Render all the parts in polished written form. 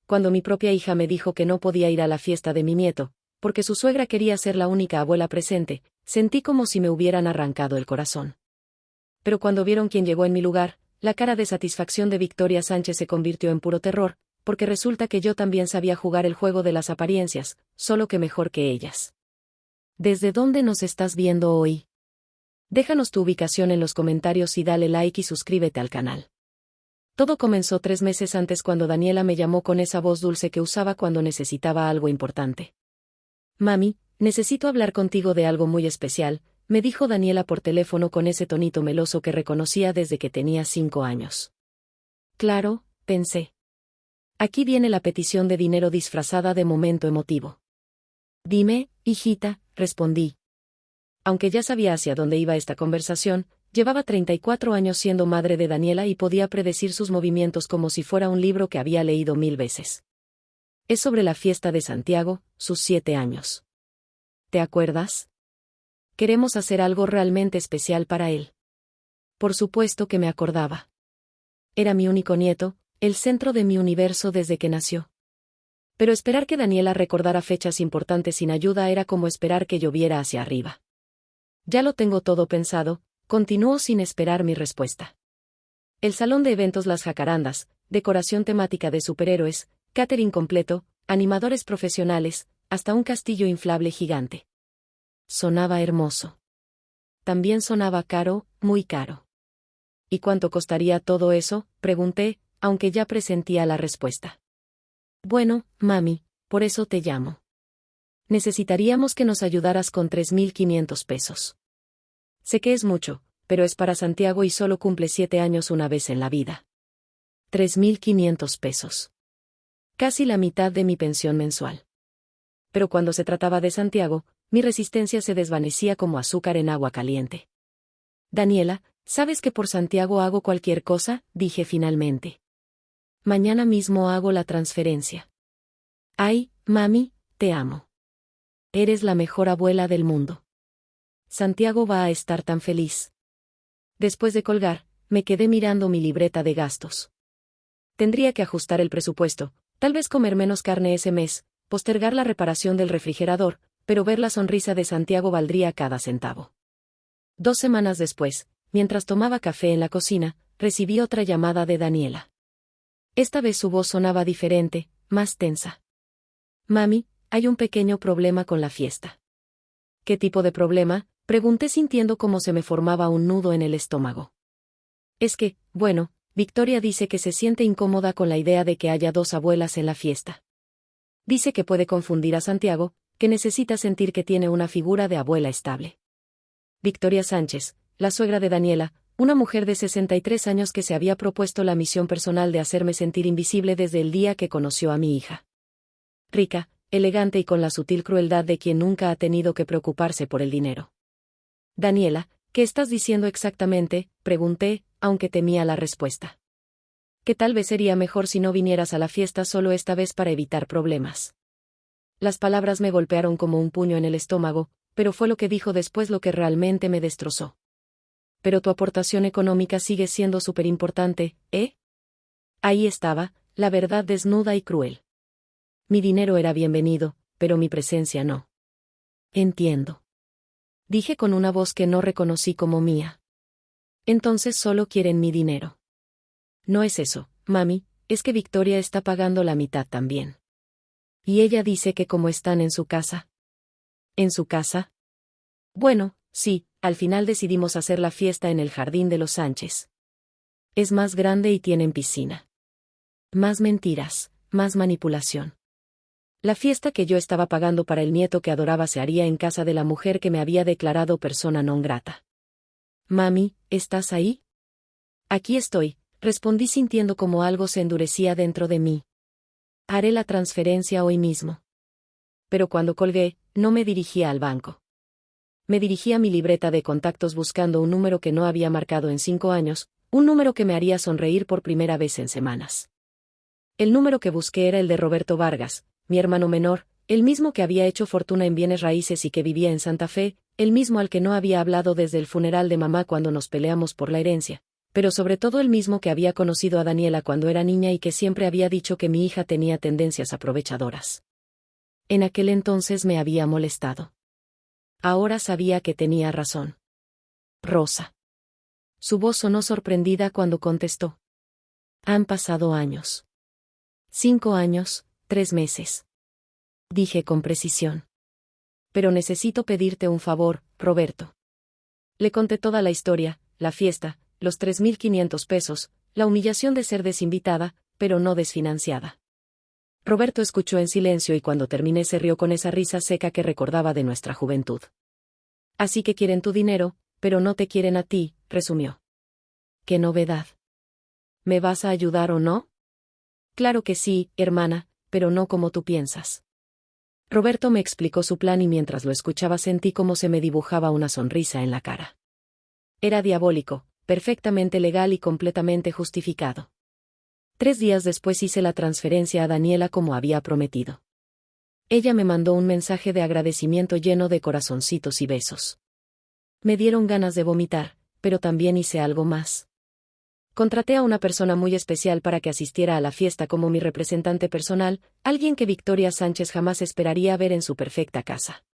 cuando mi propia hija me dijo que no podía ir a la fiesta de mi nieto, porque su suegra quería ser la única abuela presente, sentí como si me hubieran arrancado el corazón. Pero cuando vieron quién llegó en mi lugar, la cara de satisfacción de Victoria Sánchez se convirtió en puro terror, porque resulta que yo también sabía jugar el juego de las apariencias, solo que mejor que ellas. ¿Desde dónde nos estás viendo hoy? Déjanos tu ubicación en los comentarios y dale like y suscríbete al canal. Todo comenzó 3 meses antes cuando Daniela me llamó con esa voz dulce que usaba cuando necesitaba algo importante. Mami, necesito hablar contigo de algo muy especial, me dijo Daniela por teléfono con ese tonito meloso que reconocía desde que tenía 5 años. Claro, pensé. Aquí viene la petición de dinero disfrazada de momento emotivo. Dime, hijita, respondí. Aunque ya sabía hacia dónde iba esta conversación, llevaba 34 años siendo madre de Daniela y podía predecir sus movimientos como si fuera un libro que había leído 1000 veces. Es sobre la fiesta de Santiago, sus 7 años. ¿Te acuerdas? Queremos hacer algo realmente especial para él. Por supuesto que me acordaba. Era mi único nieto, el centro de mi universo desde que nació. Pero esperar que Daniela recordara fechas importantes sin ayuda era como esperar que lloviera hacia arriba. Ya lo tengo todo pensado, continuó sin esperar mi respuesta. El salón de eventos Las Jacarandas, decoración temática de superhéroes, catering completo, animadores profesionales, hasta un castillo inflable gigante. Sonaba hermoso. También sonaba caro, muy caro. ¿Y cuánto costaría todo eso?, pregunté, aunque ya presentía la respuesta. Bueno, mami, por eso te llamo. Necesitaríamos que nos ayudaras con 3.500 pesos. Sé que es mucho, pero es para Santiago y solo cumple 7 años una vez en la vida. 3.500 pesos. Casi la mitad de mi pensión mensual. Pero cuando se trataba de Santiago, mi resistencia se desvanecía como azúcar en agua caliente. Daniela, ¿sabes que por Santiago hago cualquier cosa?, dije finalmente. Mañana mismo hago la transferencia. Ay, mami, te amo. Eres la mejor abuela del mundo. Santiago va a estar tan feliz. Después de colgar, me quedé mirando mi libreta de gastos. Tendría que ajustar el presupuesto, tal vez comer menos carne ese mes, postergar la reparación del refrigerador, pero ver la sonrisa de Santiago valdría cada centavo. 2 semanas después, mientras tomaba café en la cocina, recibí otra llamada de Daniela. Esta vez su voz sonaba diferente, más tensa. Mami, hay un pequeño problema con la fiesta. ¿Qué tipo de problema?, pregunté sintiendo cómo se me formaba un nudo en el estómago. Es que, bueno, Victoria dice que se siente incómoda con la idea de que haya 2 abuelas en la fiesta. Dice que puede confundir a Santiago, que necesita sentir que tiene una figura de abuela estable. Victoria Sánchez, la suegra de Daniela, una mujer de 63 años que se había propuesto la misión personal de hacerme sentir invisible desde el día que conoció a mi hija. Rica, elegante y con la sutil crueldad de quien nunca ha tenido que preocuparse por el dinero. Daniela, ¿qué estás diciendo exactamente?, pregunté, aunque temía la respuesta. Que tal vez sería mejor si no vinieras a la fiesta solo esta vez para evitar problemas. Las palabras me golpearon como un puño en el estómago, pero fue lo que dijo después lo que realmente me destrozó. Pero tu aportación económica sigue siendo súper importante, ¿eh? Ahí estaba, la verdad desnuda y cruel. Mi dinero era bienvenido, pero mi presencia no. Entiendo. Dije con una voz que no reconocí como mía. Entonces solo quieren mi dinero. No es eso, mami, es que Victoria está pagando la mitad también. Y ella dice que como están en su casa. ¿En su casa? Bueno, sí, al final decidimos hacer la fiesta en el jardín de los Sánchez. Es más grande y tienen piscina. Más mentiras, más manipulación. La fiesta que yo estaba pagando para el nieto que adoraba se haría en casa de la mujer que me había declarado persona non grata. Mami, ¿estás ahí? Aquí estoy, respondí sintiendo como algo se endurecía dentro de mí. Haré la transferencia hoy mismo. Pero cuando colgué, no me dirigía al banco. Me dirigí a mi libreta de contactos buscando un número que no había marcado en 5 años, un número que me haría sonreír por primera vez en semanas. El número que busqué era el de Roberto Vargas, mi hermano menor, el mismo que había hecho fortuna en bienes raíces y que vivía en Santa Fe, el mismo al que no había hablado desde el funeral de mamá cuando nos peleamos por la herencia, Pero sobre todo el mismo que había conocido a Daniela cuando era niña y que siempre había dicho que mi hija tenía tendencias aprovechadoras. En aquel entonces me había molestado. Ahora sabía que tenía razón. Rosa. Su voz sonó sorprendida cuando contestó. Han pasado años. 5 años, 3 meses. Dije con precisión. Pero necesito pedirte un favor, Roberto. Le conté toda la historia, la fiesta, los 3.500 pesos, la humillación de ser desinvitada, pero no desfinanciada. Roberto escuchó en silencio y cuando terminé se rió con esa risa seca que recordaba de nuestra juventud. Así que quieren tu dinero, pero no te quieren a ti, resumió. ¡Qué novedad! ¿Me vas a ayudar o no? Claro que sí, hermana, pero no como tú piensas. Roberto me explicó su plan y mientras lo escuchaba sentí cómo se me dibujaba una sonrisa en la cara. Era diabólico, perfectamente legal y completamente justificado. 3 días después hice la transferencia a Daniela como había prometido. Ella me mandó un mensaje de agradecimiento lleno de corazoncitos y besos. Me dieron ganas de vomitar, pero también hice algo más. Contraté a una persona muy especial para que asistiera a la fiesta como mi representante personal, alguien que Victoria Sánchez jamás esperaría ver en su perfecta casa.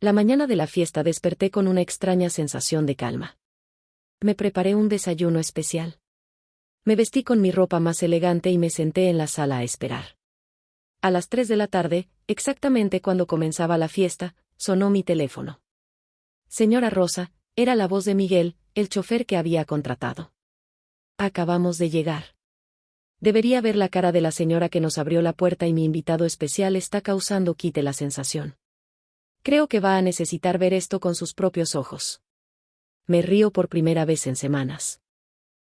La mañana de la fiesta desperté con una extraña sensación de calma. Me preparé un desayuno especial. Me vestí con mi ropa más elegante y me senté en la sala a esperar. A las 3 de la tarde, exactamente cuando comenzaba la fiesta, sonó mi teléfono. Señora Rosa, era la voz de Miguel, el chofer que había contratado. Acabamos de llegar. Debería ver la cara de la señora que nos abrió la puerta y mi invitado especial está causando quite la sensación. Creo que va a necesitar ver esto con sus propios ojos. Me río por primera vez en semanas.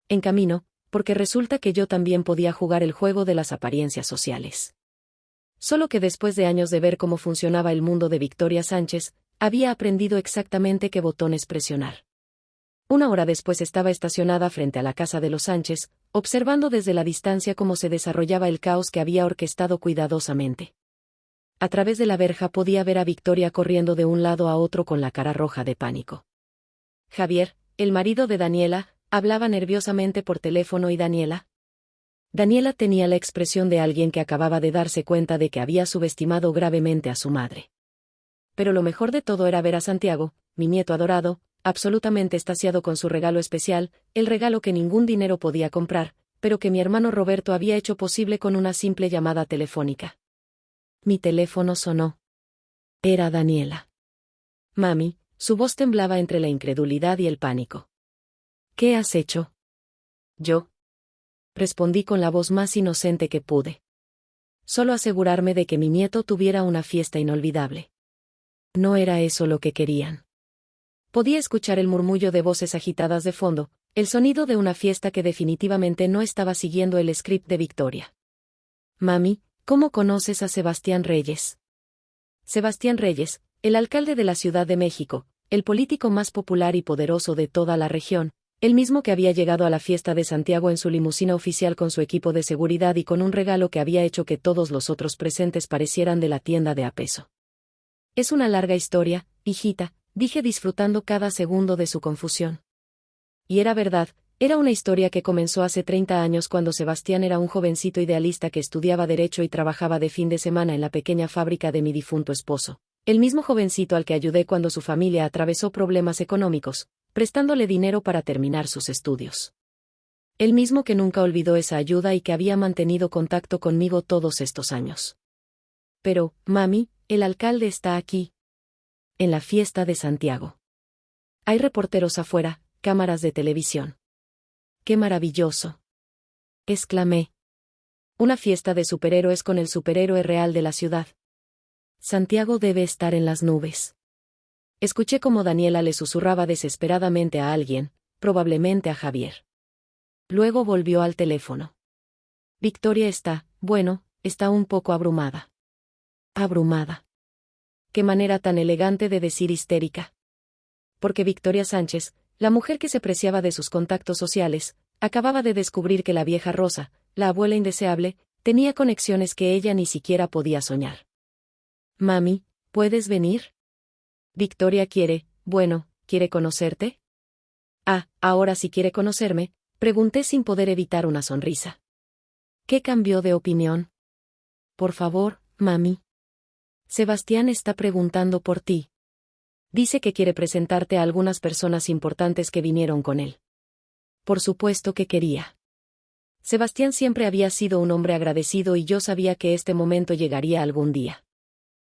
En camino, porque resulta que yo también podía jugar el juego de las apariencias sociales. Solo que después de años de ver cómo funcionaba el mundo de Victoria Sánchez, había aprendido exactamente qué botones presionar. 1 hora después estaba estacionada frente a la casa de los Sánchez, observando desde la distancia cómo se desarrollaba el caos que había orquestado cuidadosamente. A través de la verja podía ver a Victoria corriendo de un lado a otro con la cara roja de pánico. Javier, el marido de Daniela, hablaba nerviosamente por teléfono y Daniela tenía la expresión de alguien que acababa de darse cuenta de que había subestimado gravemente a su madre. Pero lo mejor de todo era ver a Santiago, mi nieto adorado, absolutamente extasiado con su regalo especial, el regalo que ningún dinero podía comprar, pero que mi hermano Roberto había hecho posible con una simple llamada telefónica. Mi teléfono sonó. Era Daniela. Mami, su voz temblaba entre la incredulidad y el pánico. ¿Qué has hecho? Yo. Respondí con la voz más inocente que pude. Solo asegurarme de que mi nieto tuviera una fiesta inolvidable. No era eso lo que querían. Podía escuchar el murmullo de voces agitadas de fondo, el sonido de una fiesta que definitivamente no estaba siguiendo el script de Victoria. Mami, ¿cómo conoces a Sebastián Reyes? Sebastián Reyes, el alcalde de la Ciudad de México, el político más popular y poderoso de toda la región, el mismo que había llegado a la fiesta de Santiago en su limusina oficial con su equipo de seguridad y con un regalo que había hecho que todos los otros presentes parecieran de la tienda de a peso. Es una larga historia, hijita, dije disfrutando cada segundo de su confusión. Y era verdad, era una historia que comenzó hace 30 años cuando Sebastián era un jovencito idealista que estudiaba Derecho y trabajaba de fin de semana en la pequeña fábrica de mi difunto esposo. El mismo jovencito al que ayudé cuando su familia atravesó problemas económicos, prestándole dinero para terminar sus estudios. El mismo que nunca olvidó esa ayuda y que había mantenido contacto conmigo todos estos años. Pero, mami, el alcalde está aquí. En la fiesta de Santiago. Hay reporteros afuera, cámaras de televisión. ¡Qué maravilloso! Exclamé. Una fiesta de superhéroes con el superhéroe real de la ciudad. Santiago debe estar en las nubes. Escuché cómo Daniela le susurraba desesperadamente a alguien, probablemente a Javier. Luego volvió al teléfono. Victoria está un poco abrumada. Abrumada. Qué manera tan elegante de decir histérica. Porque Victoria Sánchez, la mujer que se preciaba de sus contactos sociales, acababa de descubrir que la vieja Rosa, la abuela indeseable, tenía conexiones que ella ni siquiera podía soñar. Mami, ¿puedes venir? Victoria quiere conocerte. Ah, ahora sí quiere conocerme, Pregunté sin poder evitar una sonrisa. ¿Qué cambió de opinión? Por favor, mami. Sebastián está preguntando por ti. Dice que quiere presentarte a algunas personas importantes que vinieron con él. Por supuesto que quería. Sebastián siempre había sido un hombre agradecido y yo sabía que este momento llegaría algún día.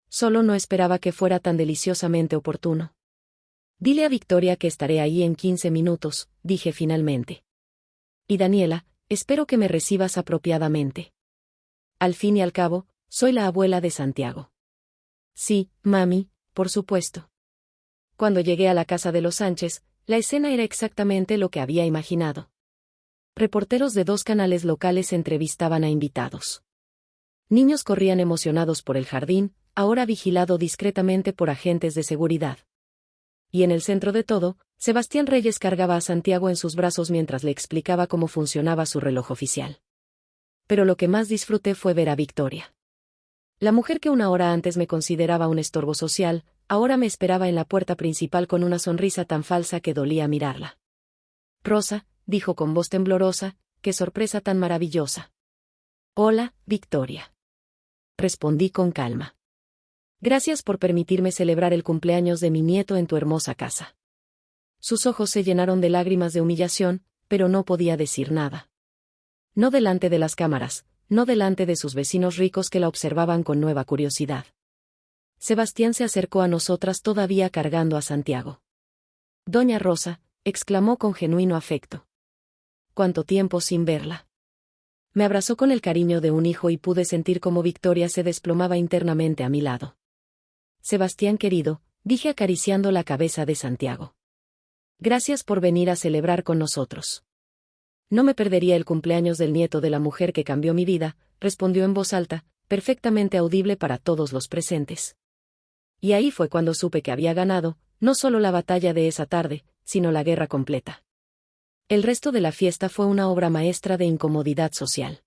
Solo no esperaba que fuera tan deliciosamente oportuno. Dile a Victoria que estaré ahí en 15 minutos, dije finalmente. Y Daniela, espero que me recibas apropiadamente. Al fin y al cabo, soy la abuela de Santiago. Sí, mami, por supuesto. Cuando llegué a la casa de los Sánchez, la escena era exactamente lo que había imaginado. Reporteros de 2 canales locales entrevistaban a invitados. Niños corrían emocionados por el jardín, ahora vigilado discretamente por agentes de seguridad. Y en el centro de todo, Sebastián Reyes cargaba a Santiago en sus brazos mientras le explicaba cómo funcionaba su reloj oficial. Pero lo que más disfruté fue ver a Victoria. La mujer que una hora antes me consideraba un estorbo social, ahora me esperaba en la puerta principal con una sonrisa tan falsa que dolía mirarla. Rosa, dijo con voz temblorosa, qué sorpresa tan maravillosa. Hola, Victoria. Respondí con calma. Gracias por permitirme celebrar el cumpleaños de mi nieto en tu hermosa casa. Sus ojos se llenaron de lágrimas de humillación, pero no podía decir nada. No delante de las cámaras, no delante de sus vecinos ricos que la observaban con nueva curiosidad. Sebastián se acercó a nosotras todavía cargando a Santiago. Doña Rosa, exclamó con genuino afecto. ¿Cuánto tiempo sin verla? Me abrazó con el cariño de un hijo y pude sentir cómo Victoria se desplomaba internamente a mi lado. Sebastián querido, dije acariciando la cabeza de Santiago. Gracias por venir a celebrar con nosotros. No me perdería el cumpleaños del nieto de la mujer que cambió mi vida, respondió en voz alta, perfectamente audible para todos los presentes. Y ahí fue cuando supe que había ganado, no solo la batalla de esa tarde, sino la guerra completa. El resto de la fiesta fue una obra maestra de incomodidad social.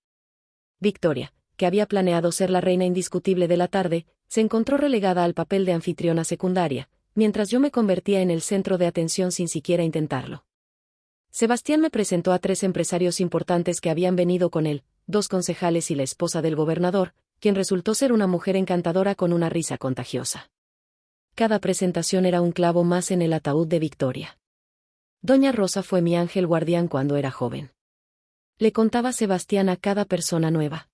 Victoria, que había planeado ser la reina indiscutible de la tarde, se encontró relegada al papel de anfitriona secundaria, mientras yo me convertía en el centro de atención sin siquiera intentarlo. Sebastián me presentó a 3 empresarios importantes que habían venido con él, 2 concejales y la esposa del gobernador, quien resultó ser una mujer encantadora con una risa contagiosa. Cada presentación era un clavo más en el ataúd de Victoria. Doña Rosa fue mi ángel guardián cuando era joven. Le contaba Sebastián a cada persona nueva.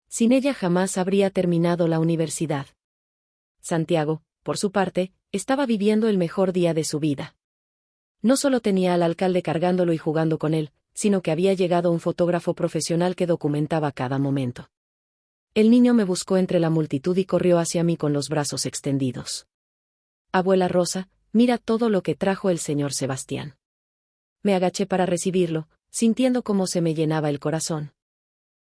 Sin ella jamás habría terminado la universidad. Santiago, por su parte, estaba viviendo el mejor día de su vida. No solo tenía al alcalde cargándolo y jugando con él, sino que había llegado un fotógrafo profesional que documentaba cada momento. El niño me buscó entre la multitud y corrió hacia mí con los brazos extendidos. Abuela Rosa, mira todo lo que trajo el señor Sebastián. Me agaché para recibirlo, sintiendo cómo se me llenaba el corazón.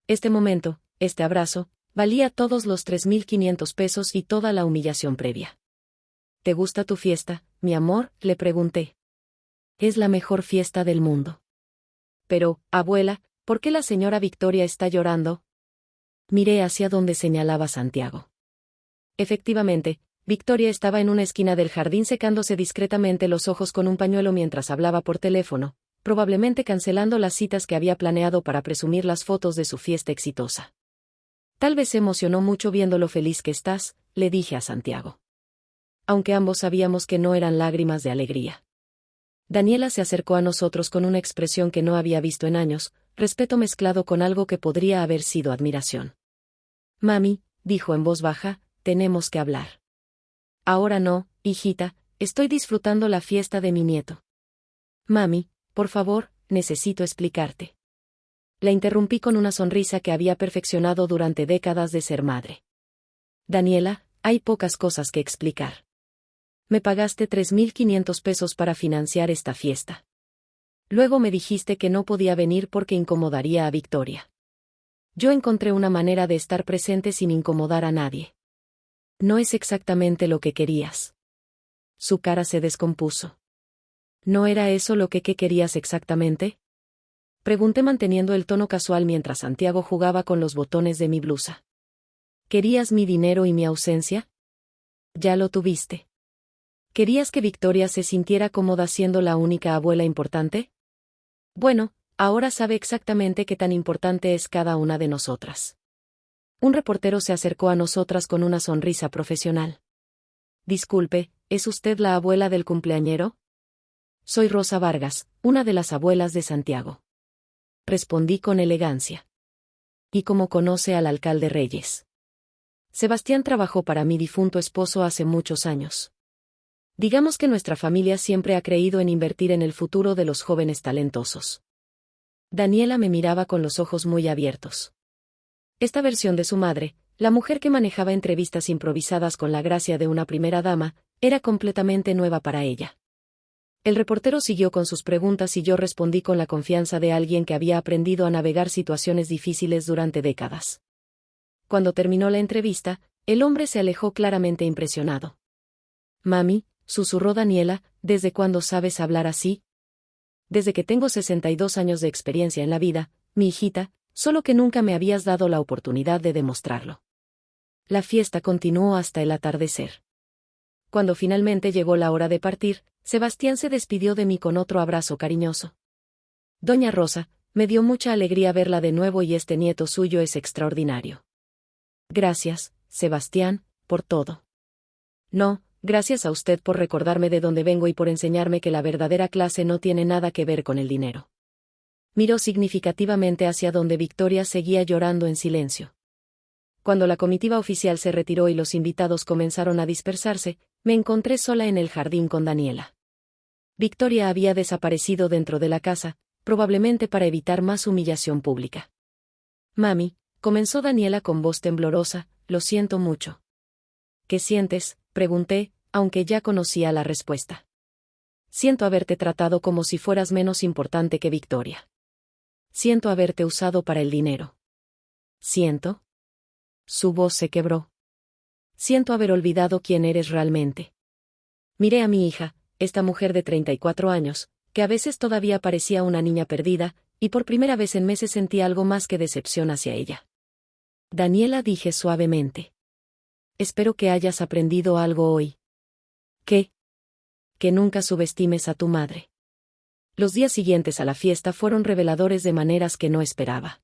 Este momento, este abrazo, valía todos los 3.500 pesos y toda la humillación previa. ¿Te gusta tu fiesta, mi amor?, le pregunté. Es la mejor fiesta del mundo. Pero, abuela, ¿por qué la señora Victoria está llorando? Miré hacia donde señalaba Santiago. Efectivamente, Victoria estaba en una esquina del jardín secándose discretamente los ojos con un pañuelo mientras hablaba por teléfono, probablemente cancelando las citas que había planeado para presumir las fotos de su fiesta exitosa. Tal vez se emocionó mucho viendo lo feliz que estás, le dije a Santiago. Aunque ambos sabíamos que no eran lágrimas de alegría. Daniela se acercó a nosotros con una expresión que no había visto en años, respeto mezclado con algo que podría haber sido admiración. Mami, dijo en voz baja, tenemos que hablar. Ahora no, hijita, estoy disfrutando la fiesta de mi nieto. Mami, por favor, necesito explicarte. La interrumpí con una sonrisa que había perfeccionado durante décadas de ser madre. Daniela, hay pocas cosas que explicar. Me pagaste 3.500 pesos para financiar esta fiesta. Luego me dijiste que no podía venir porque incomodaría a Victoria. Yo encontré una manera de estar presente sin incomodar a nadie. No es exactamente lo que querías. Su cara se descompuso. ¿No era eso lo que querías exactamente? Pregunté manteniendo el tono casual mientras Santiago jugaba con los botones de mi blusa. ¿Querías mi dinero y mi ausencia? Ya lo tuviste. ¿Querías que Victoria se sintiera cómoda siendo la única abuela importante? Bueno, Ahora sabe exactamente qué tan importante es cada una de nosotras. Un reportero se acercó a nosotras con una sonrisa profesional. Disculpe, ¿es usted la abuela del cumpleañero? Soy Rosa Vargas, una de las abuelas de Santiago. Respondí con elegancia. ¿Y cómo conoce al alcalde Reyes? Sebastián trabajó para mi difunto esposo hace muchos años. Digamos que nuestra familia siempre ha creído en invertir en el futuro de los jóvenes talentosos. Daniela me miraba con los ojos muy abiertos. Esta versión de su madre, la mujer que manejaba entrevistas improvisadas con la gracia de una primera dama, era completamente nueva para ella. El reportero siguió con sus preguntas y yo respondí con la confianza de alguien que había aprendido a navegar situaciones difíciles durante décadas. Cuando terminó la entrevista, el hombre se alejó claramente impresionado. Mami, susurró Daniela, ¿desde cuándo sabes hablar así? Desde que tengo 62 años de experiencia en la vida, mi hijita, solo que nunca me habías dado la oportunidad de demostrarlo. La fiesta continuó hasta el atardecer. Cuando finalmente llegó la hora de partir, Sebastián se despidió de mí con otro abrazo cariñoso. Doña Rosa, me dio mucha alegría verla de nuevo y este nieto suyo es extraordinario. Gracias, Sebastián, por todo. No, gracias a usted por recordarme de dónde vengo y por enseñarme que la verdadera clase no tiene nada que ver con el dinero. Miró significativamente hacia donde Victoria seguía llorando en silencio. Cuando la comitiva oficial se retiró y los invitados comenzaron a dispersarse, me encontré sola en el jardín con Daniela. Victoria había desaparecido dentro de la casa, probablemente para evitar más humillación pública. Mami, comenzó Daniela con voz temblorosa, lo siento mucho. ¿Qué sientes?, pregunté, aunque ya conocía la respuesta. Siento haberte tratado como si fueras menos importante que Victoria. Siento haberte usado para el dinero. Siento. Su voz se quebró. Siento haber olvidado quién eres realmente. Miré a mi hija, esta mujer de 34 años, que a veces todavía parecía una niña perdida, y por primera vez en meses sentí algo más que decepción hacia ella. Daniela, dije suavemente. Espero que hayas aprendido algo hoy. ¿Qué? Que nunca subestimes a tu madre. Los días siguientes a la fiesta fueron reveladores de maneras que no esperaba.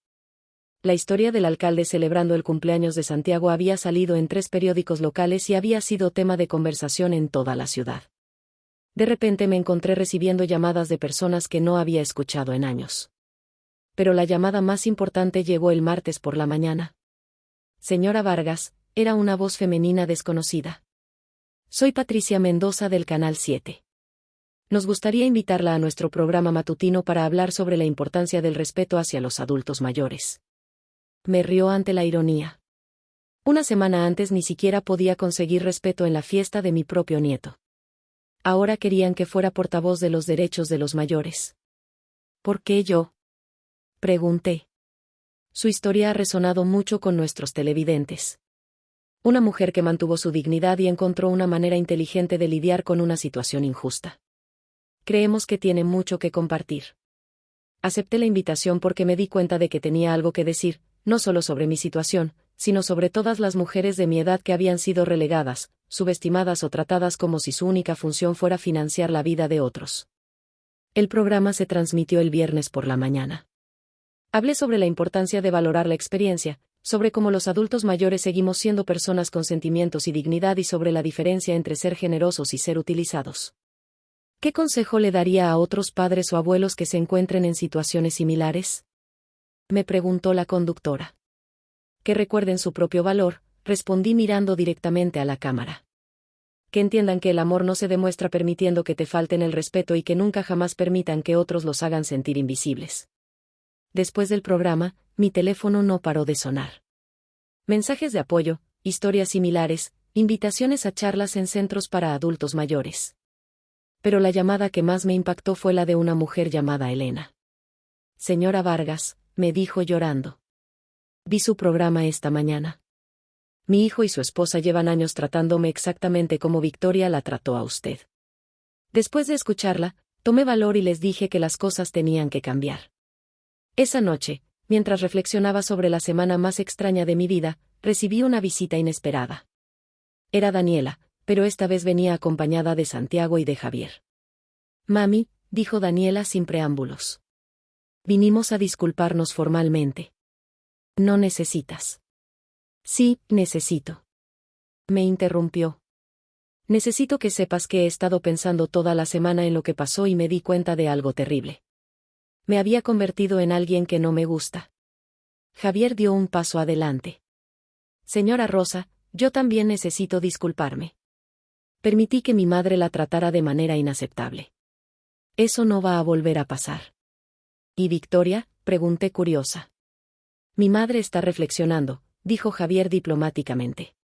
La historia del alcalde celebrando el cumpleaños de Santiago había salido en 3 periódicos locales y había sido tema de conversación en toda la ciudad. De repente me encontré recibiendo llamadas de personas que no había escuchado en años. Pero la llamada más importante llegó el martes por la mañana. Señora Vargas, era una voz femenina desconocida. Soy Patricia Mendoza del Canal 7. Nos gustaría invitarla a nuestro programa matutino para hablar sobre la importancia del respeto hacia los adultos mayores. Me rió ante la ironía. Una semana antes ni siquiera podía conseguir respeto en la fiesta de mi propio nieto. Ahora querían que fuera portavoz de los derechos de los mayores. ¿Por qué yo?, pregunté. Su historia ha resonado mucho con nuestros televidentes. Una mujer que mantuvo su dignidad y encontró una manera inteligente de lidiar con una situación injusta. Creemos que tiene mucho que compartir. Acepté la invitación porque me di cuenta de que tenía algo que decir, no solo sobre mi situación, sino sobre todas las mujeres de mi edad que habían sido relegadas, subestimadas o tratadas como si su única función fuera financiar la vida de otros. El programa se transmitió el viernes por la mañana. Hablé sobre la importancia de valorar la experiencia, sobre cómo los adultos mayores seguimos siendo personas con sentimientos y dignidad y sobre la diferencia entre ser generosos y ser utilizados. ¿Qué consejo le daría a otros padres o abuelos que se encuentren en situaciones similares?, me preguntó la conductora. Que recuerden su propio valor, respondí mirando directamente a la cámara. Que entiendan que el amor no se demuestra permitiendo que te falten el respeto y que nunca jamás permitan que otros los hagan sentir invisibles. Después del programa, mi teléfono no paró de sonar. Mensajes de apoyo, historias similares, invitaciones a charlas en centros para adultos mayores. Pero la llamada que más me impactó fue la de una mujer llamada Elena. Señora Vargas, me dijo llorando. Vi su programa esta mañana. Mi hijo y su esposa llevan años tratándome exactamente como Victoria la trató a usted. Después de escucharla, tomé valor y les dije que las cosas tenían que cambiar. Esa noche, mientras reflexionaba sobre la semana más extraña de mi vida, recibí una visita inesperada. Era Daniela, pero esta vez venía acompañada de Santiago y de Javier. Mami, dijo Daniela sin preámbulos. Vinimos a disculparnos formalmente. No necesitas. Sí, necesito. Me interrumpió. Necesito que sepas que he estado pensando toda la semana en lo que pasó y me di cuenta de algo terrible. Me había convertido en alguien que no me gusta. Javier dio un paso adelante. Señora Rosa, yo también necesito disculparme. Permití que mi madre la tratara de manera inaceptable. Eso no va a volver a pasar. ¿Y Victoria?, pregunté curiosa. Mi madre está reflexionando, dijo Javier diplomáticamente.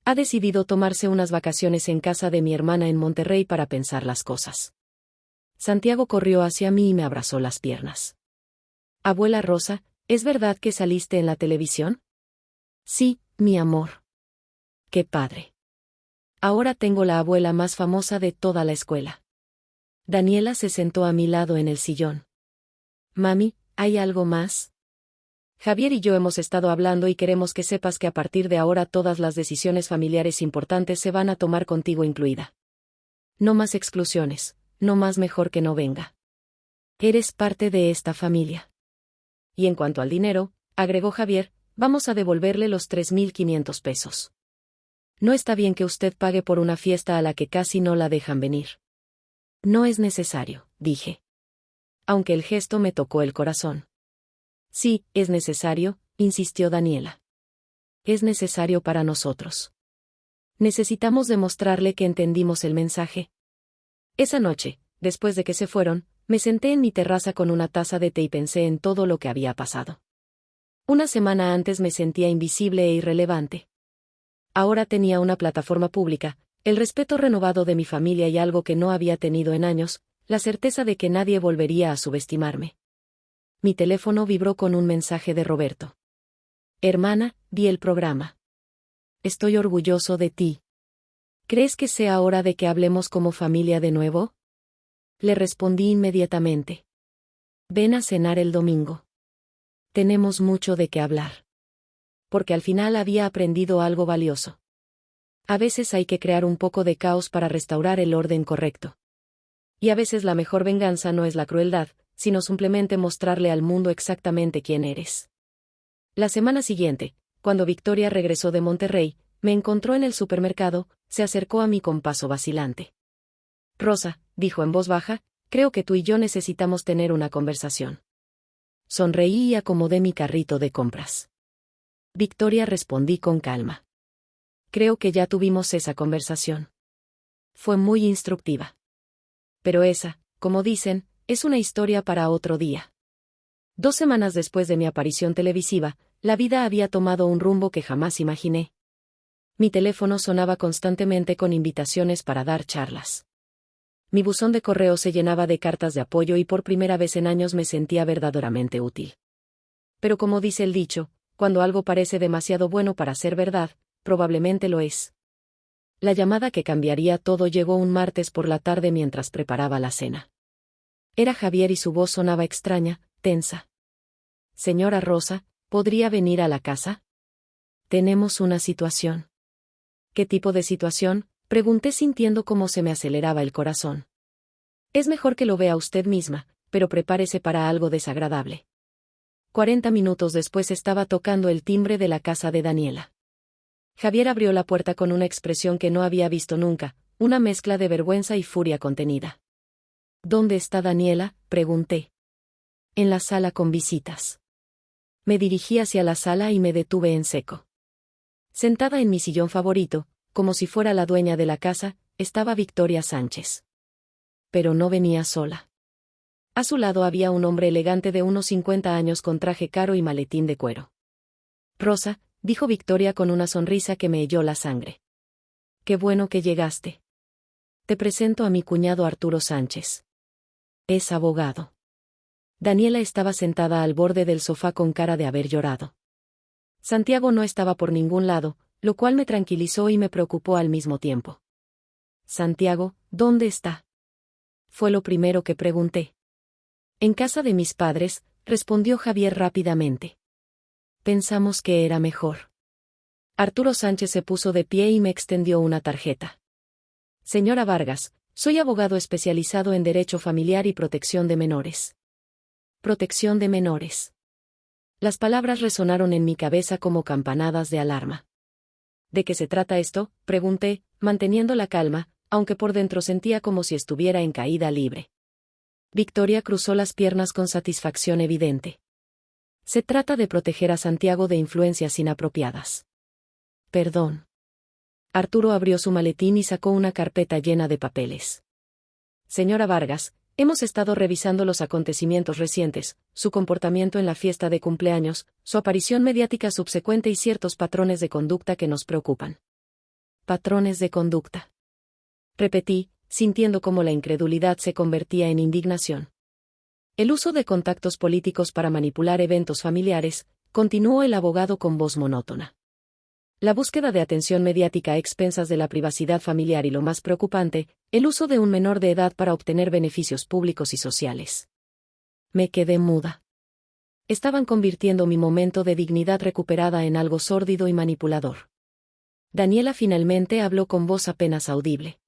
Ha decidido tomarse unas vacaciones en casa de mi hermana en Monterrey para pensar las cosas. Santiago corrió hacia mí y me abrazó las piernas. Abuela Rosa, ¿es verdad que saliste en la televisión? Sí, mi amor. Qué padre. Ahora tengo la abuela más famosa de toda la escuela. Daniela se sentó a mi lado en el sillón. Mami, ¿hay algo más? Javier y yo hemos estado hablando y queremos que sepas que a partir de ahora todas las decisiones familiares importantes se van a tomar contigo incluida. No más exclusiones, no más mejor que no venga. Eres parte de esta familia. Y en cuanto al dinero, agregó Javier, vamos a devolverle los 3.500 pesos. No está bien que usted pague por una fiesta a la que casi no la dejan venir. No es necesario, dije. Aunque el gesto me tocó el corazón. Sí, es necesario, insistió Daniela. Es necesario para nosotros. Necesitamos demostrarle que entendimos el mensaje. Esa noche, después de que se fueron, me senté en mi terraza con una taza de té y pensé en todo lo que había pasado. Una semana antes me sentía invisible e irrelevante. Ahora tenía una plataforma pública, el respeto renovado de mi familia y algo que no había tenido en años, la certeza de que nadie volvería a subestimarme. Mi teléfono vibró con un mensaje de Roberto. Hermana, vi el programa. Estoy orgulloso de ti. ¿Crees que sea hora de que hablemos como familia de nuevo? Le respondí inmediatamente. Ven a cenar el domingo. Tenemos mucho de qué hablar. Porque al final había aprendido algo valioso. A veces hay que crear un poco de caos para restaurar el orden correcto. Y a veces la mejor venganza no es la crueldad, sino simplemente mostrarle al mundo exactamente quién eres. La semana siguiente, cuando Victoria regresó de Monterrey, me encontró en el supermercado, se acercó a mí con paso vacilante. Rosa, dijo en voz baja, creo que tú y yo necesitamos tener una conversación. Sonreí y acomodé mi carrito de compras. Victoria, respondí con calma. Creo que ya tuvimos esa conversación. Fue muy instructiva. Pero esa, como dicen, es una historia para otro día. 2 semanas después de mi aparición televisiva, la vida había tomado un rumbo que jamás imaginé. Mi teléfono sonaba constantemente con invitaciones para dar charlas. Mi buzón de correo se llenaba de cartas de apoyo y por primera vez en años me sentía verdaderamente útil. Pero como dice el dicho, cuando algo parece demasiado bueno para ser verdad, probablemente lo es. La llamada que cambiaría todo llegó un martes por la tarde mientras preparaba la cena. Era Javier y su voz sonaba extraña, tensa. Señora Rosa, ¿podría venir a la casa? Tenemos una situación. ¿Qué tipo de situación?, pregunté sintiendo cómo se me aceleraba el corazón. Es mejor que lo vea usted misma, pero prepárese para algo desagradable. 40 minutos después estaba tocando el timbre de la casa de Daniela. Javier abrió la puerta con una expresión que no había visto nunca, una mezcla de vergüenza y furia contenida. ¿Dónde está Daniela?, pregunté. En la sala con visitas. Me dirigí hacia la sala y me detuve en seco. Sentada en mi sillón favorito, como si fuera la dueña de la casa, estaba Victoria Sánchez. Pero no venía sola. A su lado había un hombre elegante de unos 50 años con traje caro y maletín de cuero. Rosa, dijo Victoria con una sonrisa que me heló la sangre. Qué bueno que llegaste. Te presento a mi cuñado Arturo Sánchez. Es abogado. Daniela estaba sentada al borde del sofá con cara de haber llorado. Santiago no estaba por ningún lado, lo cual me tranquilizó y me preocupó al mismo tiempo. Santiago, ¿dónde está? Fue lo primero que pregunté. En casa de mis padres, respondió Javier rápidamente. Pensamos que era mejor. Arturo Sánchez se puso de pie y me extendió una tarjeta. Señora Vargas, soy abogado especializado en Derecho Familiar y Protección de Menores. protección de menores. Las palabras resonaron en mi cabeza como campanadas de alarma. ¿De qué se trata esto?, pregunté, manteniendo la calma, aunque por dentro sentía como si estuviera en caída libre. Victoria cruzó las piernas con satisfacción evidente. Se trata de proteger a Santiago de influencias inapropiadas. Perdón. Arturo abrió su maletín y sacó una carpeta llena de papeles. Señora Vargas, hemos estado revisando los acontecimientos recientes, su comportamiento en la fiesta de cumpleaños, su aparición mediática subsecuente y ciertos patrones de conducta que nos preocupan. Patrones de conducta. Repetí, sintiendo cómo la incredulidad se convertía en indignación. El uso de contactos políticos para manipular eventos familiares, continuó el abogado con voz monótona. La búsqueda de atención mediática a expensas de la privacidad familiar y lo más preocupante, el uso de un menor de edad para obtener beneficios públicos y sociales. Me quedé muda. Estaban convirtiendo mi momento de dignidad recuperada en algo sórdido y manipulador. Daniela finalmente habló con voz apenas audible.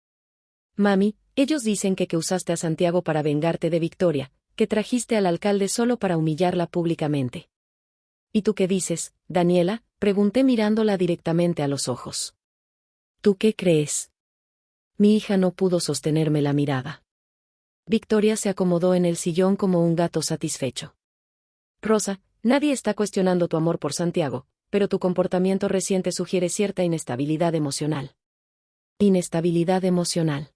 Mami, ellos dicen que usaste a Santiago para vengarte de Victoria, que trajiste al alcalde solo para humillarla públicamente. ¿Y tú qué dices, Daniela?, pregunté mirándola directamente a los ojos. ¿Tú qué crees? Mi hija no pudo sostenerme la mirada. Victoria se acomodó en el sillón como un gato satisfecho. Rosa, nadie está cuestionando tu amor por Santiago, pero tu comportamiento reciente sugiere cierta inestabilidad emocional. Inestabilidad emocional.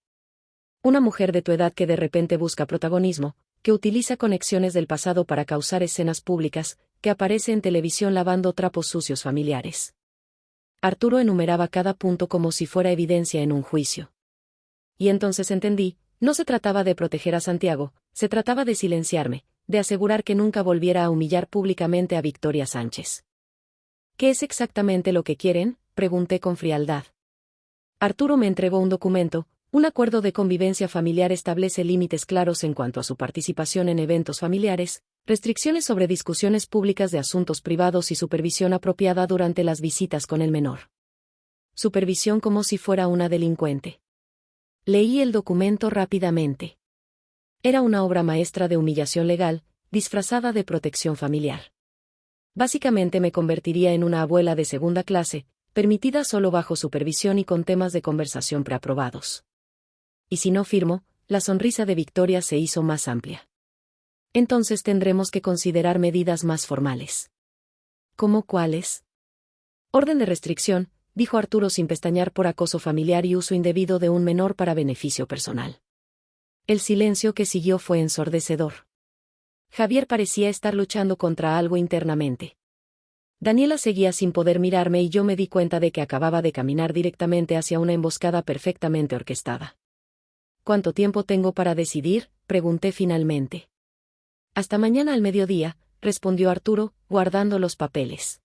Una mujer de tu edad que de repente busca protagonismo, que utiliza conexiones del pasado para causar escenas públicas, que aparece en televisión lavando trapos sucios familiares. Arturo enumeraba cada punto como si fuera evidencia en un juicio. Y entonces entendí, no se trataba de proteger a Santiago, se trataba de silenciarme, de asegurar que nunca volviera a humillar públicamente a Victoria Sánchez. ¿Qué es exactamente lo que quieren?, pregunté con frialdad. Arturo me entregó un documento. Un acuerdo de convivencia familiar establece límites claros en cuanto a su participación en eventos familiares, restricciones sobre discusiones públicas de asuntos privados y supervisión apropiada durante las visitas con el menor. Supervisión como si fuera una delincuente. Leí el documento rápidamente. Era una obra maestra de humillación legal, disfrazada de protección familiar. Básicamente me convertiría en una abuela de segunda clase, permitida solo bajo supervisión y con temas de conversación preaprobados. Y si no firmo, la sonrisa de Victoria se hizo más amplia. Entonces tendremos que considerar medidas más formales. ¿Cómo cuáles? Orden de restricción, dijo Arturo sin pestañear, por acoso familiar y uso indebido de un menor para beneficio personal. El silencio que siguió fue ensordecedor. Javier parecía estar luchando contra algo internamente. Daniela seguía sin poder mirarme y yo me di cuenta de que acababa de caminar directamente hacia una emboscada perfectamente orquestada. ¿Cuánto tiempo tengo para decidir?, pregunté finalmente. Hasta mañana al mediodía, respondió Arturo, guardando los papeles.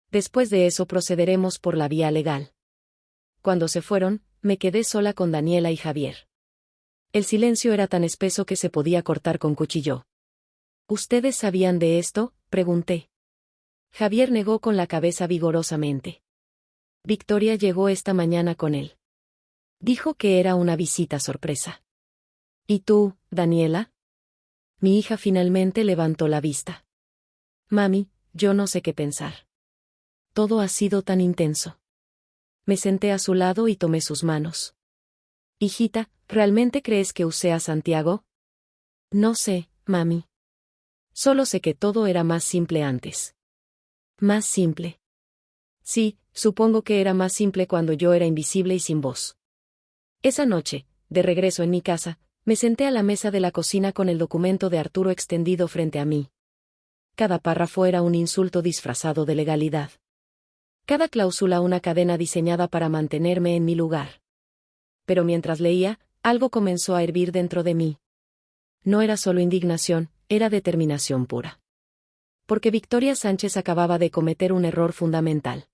Después de eso procederemos por la vía legal. Cuando se fueron, me quedé sola con Daniela y Javier. El silencio era tan espeso que se podía cortar con cuchillo. ¿Ustedes sabían de esto?, pregunté. Javier negó con la cabeza vigorosamente. Victoria llegó esta mañana con él. Dijo que era una visita sorpresa. ¿Y tú, Daniela? Mi hija finalmente levantó la vista. Mami, yo no sé qué pensar. Todo ha sido tan intenso. Me senté a su lado y tomé sus manos. Hijita, ¿realmente crees que usé a Santiago? No sé, mami. Solo sé que todo era más simple antes. ¿Más simple? Sí, supongo que era más simple cuando yo era invisible y sin voz. Esa noche, de regreso en mi casa, me senté a la mesa de la cocina con el documento de Arturo extendido frente a mí. Cada párrafo era un insulto disfrazado de legalidad. Cada cláusula una cadena diseñada para mantenerme en mi lugar. Pero mientras leía, algo comenzó a hervir dentro de mí. No era solo indignación, era determinación pura. Porque Victoria Sánchez acababa de cometer un error fundamental.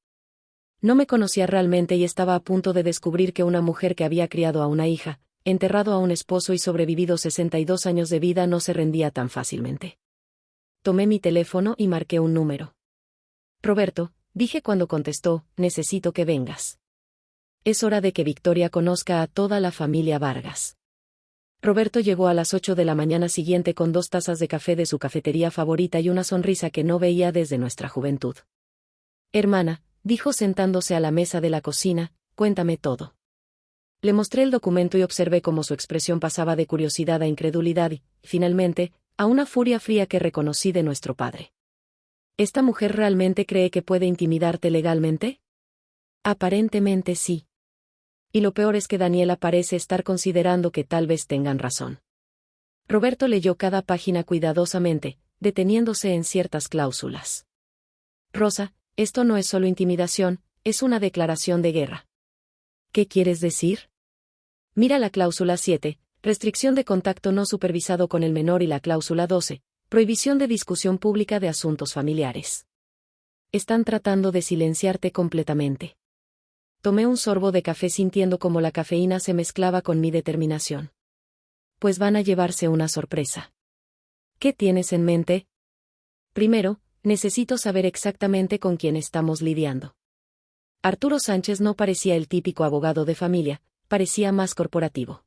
No me conocía realmente y estaba a punto de descubrir que una mujer que había criado a una hija, enterrado a un esposo y sobrevivido 62 años de vida no se rendía tan fácilmente. Tomé mi teléfono y marqué un número. Roberto, dije cuando contestó, necesito que vengas. Es hora de que Victoria conozca a toda la familia Vargas. Roberto llegó a las 8 de la mañana siguiente con 2 tazas de café de su cafetería favorita y una sonrisa que no veía desde nuestra juventud. Hermana, dijo sentándose a la mesa de la cocina, cuéntame todo. Le mostré el documento y observé cómo su expresión pasaba de curiosidad a incredulidad y, finalmente, a una furia fría que reconocí de nuestro padre. ¿Esta mujer realmente cree que puede intimidarte legalmente? Aparentemente sí. Y lo peor es que Daniela parece estar considerando que tal vez tengan razón. Roberto leyó cada página cuidadosamente, deteniéndose en ciertas cláusulas. Rosa, esto no es solo intimidación, es una declaración de guerra. ¿Qué quieres decir? Mira la cláusula 7, restricción de contacto no supervisado con el menor y la cláusula 12, prohibición de discusión pública de asuntos familiares. Están tratando de silenciarte completamente. Tomé un sorbo de café sintiendo cómo la cafeína se mezclaba con mi determinación. Pues van a llevarse una sorpresa. ¿Qué tienes en mente? Primero, necesito saber exactamente con quién estamos lidiando. Arturo Sánchez no parecía el típico abogado de familia, parecía más corporativo.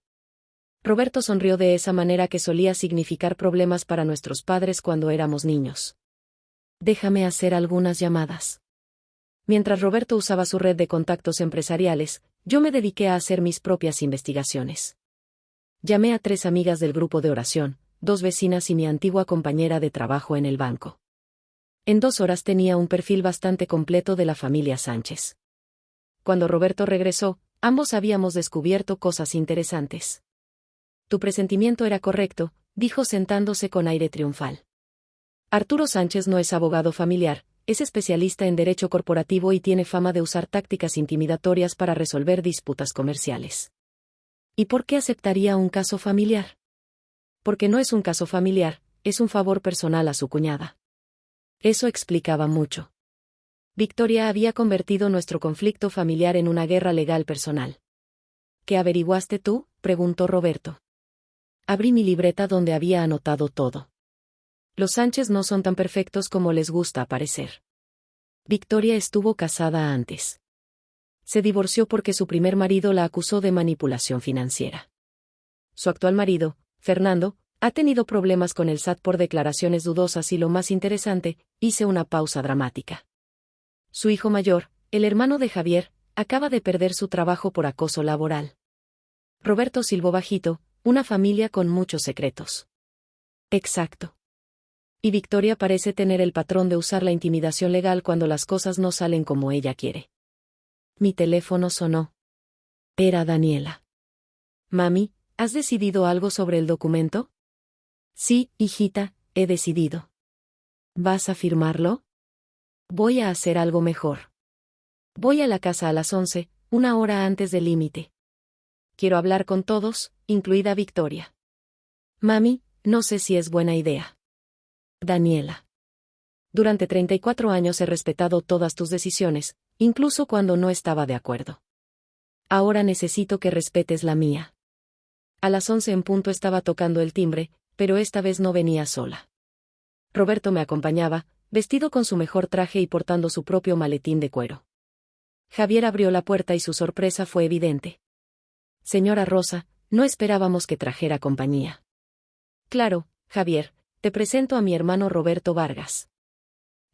Roberto sonrió de esa manera que solía significar problemas para nuestros padres cuando éramos niños. Déjame hacer algunas llamadas. Mientras Roberto usaba su red de contactos empresariales, yo me dediqué a hacer mis propias investigaciones. Llamé a 3 amigas del grupo de oración, 2 vecinas y mi antigua compañera de trabajo en el banco. En 2 horas tenía un perfil bastante completo de la familia Sánchez. Cuando Roberto regresó, ambos habíamos descubierto cosas interesantes. Tu presentimiento era correcto, dijo sentándose con aire triunfal. Arturo Sánchez no es abogado familiar, es especialista en derecho corporativo y tiene fama de usar tácticas intimidatorias para resolver disputas comerciales. ¿Y por qué aceptaría un caso familiar? Porque no es un caso familiar, es un favor personal a su cuñada. Eso explicaba mucho. Victoria había convertido nuestro conflicto familiar en una guerra legal personal. ¿Qué averiguaste tú?, preguntó Roberto. Abrí mi libreta donde había anotado todo. Los Sánchez no son tan perfectos como les gusta parecer. Victoria estuvo casada antes. Se divorció porque su primer marido la acusó de manipulación financiera. Su actual marido, Fernando, ha tenido problemas con el SAT por declaraciones dudosas y lo más interesante, hice una pausa dramática. Su hijo mayor, el hermano de Javier, acaba de perder su trabajo por acoso laboral. Roberto silbó bajito, una familia con muchos secretos. Exacto. Y Victoria parece tener el patrón de usar la intimidación legal cuando las cosas no salen como ella quiere. Mi teléfono sonó. Era Daniela. Mami, ¿has decidido algo sobre el documento? Sí, hijita, he decidido. ¿Vas a firmarlo? Voy a hacer algo mejor. Voy a la casa a las 11, 1 hora antes del límite. Quiero hablar con todos, incluida Victoria. Mami, no sé si es buena idea. Daniela. Durante 34 años he respetado todas tus decisiones, incluso cuando no estaba de acuerdo. Ahora necesito que respetes la mía. A las 11 en punto estaba tocando el timbre, pero esta vez no venía sola. Roberto me acompañaba, vestido con su mejor traje y portando su propio maletín de cuero. Javier abrió la puerta y su sorpresa fue evidente. Señora Rosa, no esperábamos que trajera compañía. Claro, Javier, te presento a mi hermano Roberto Vargas.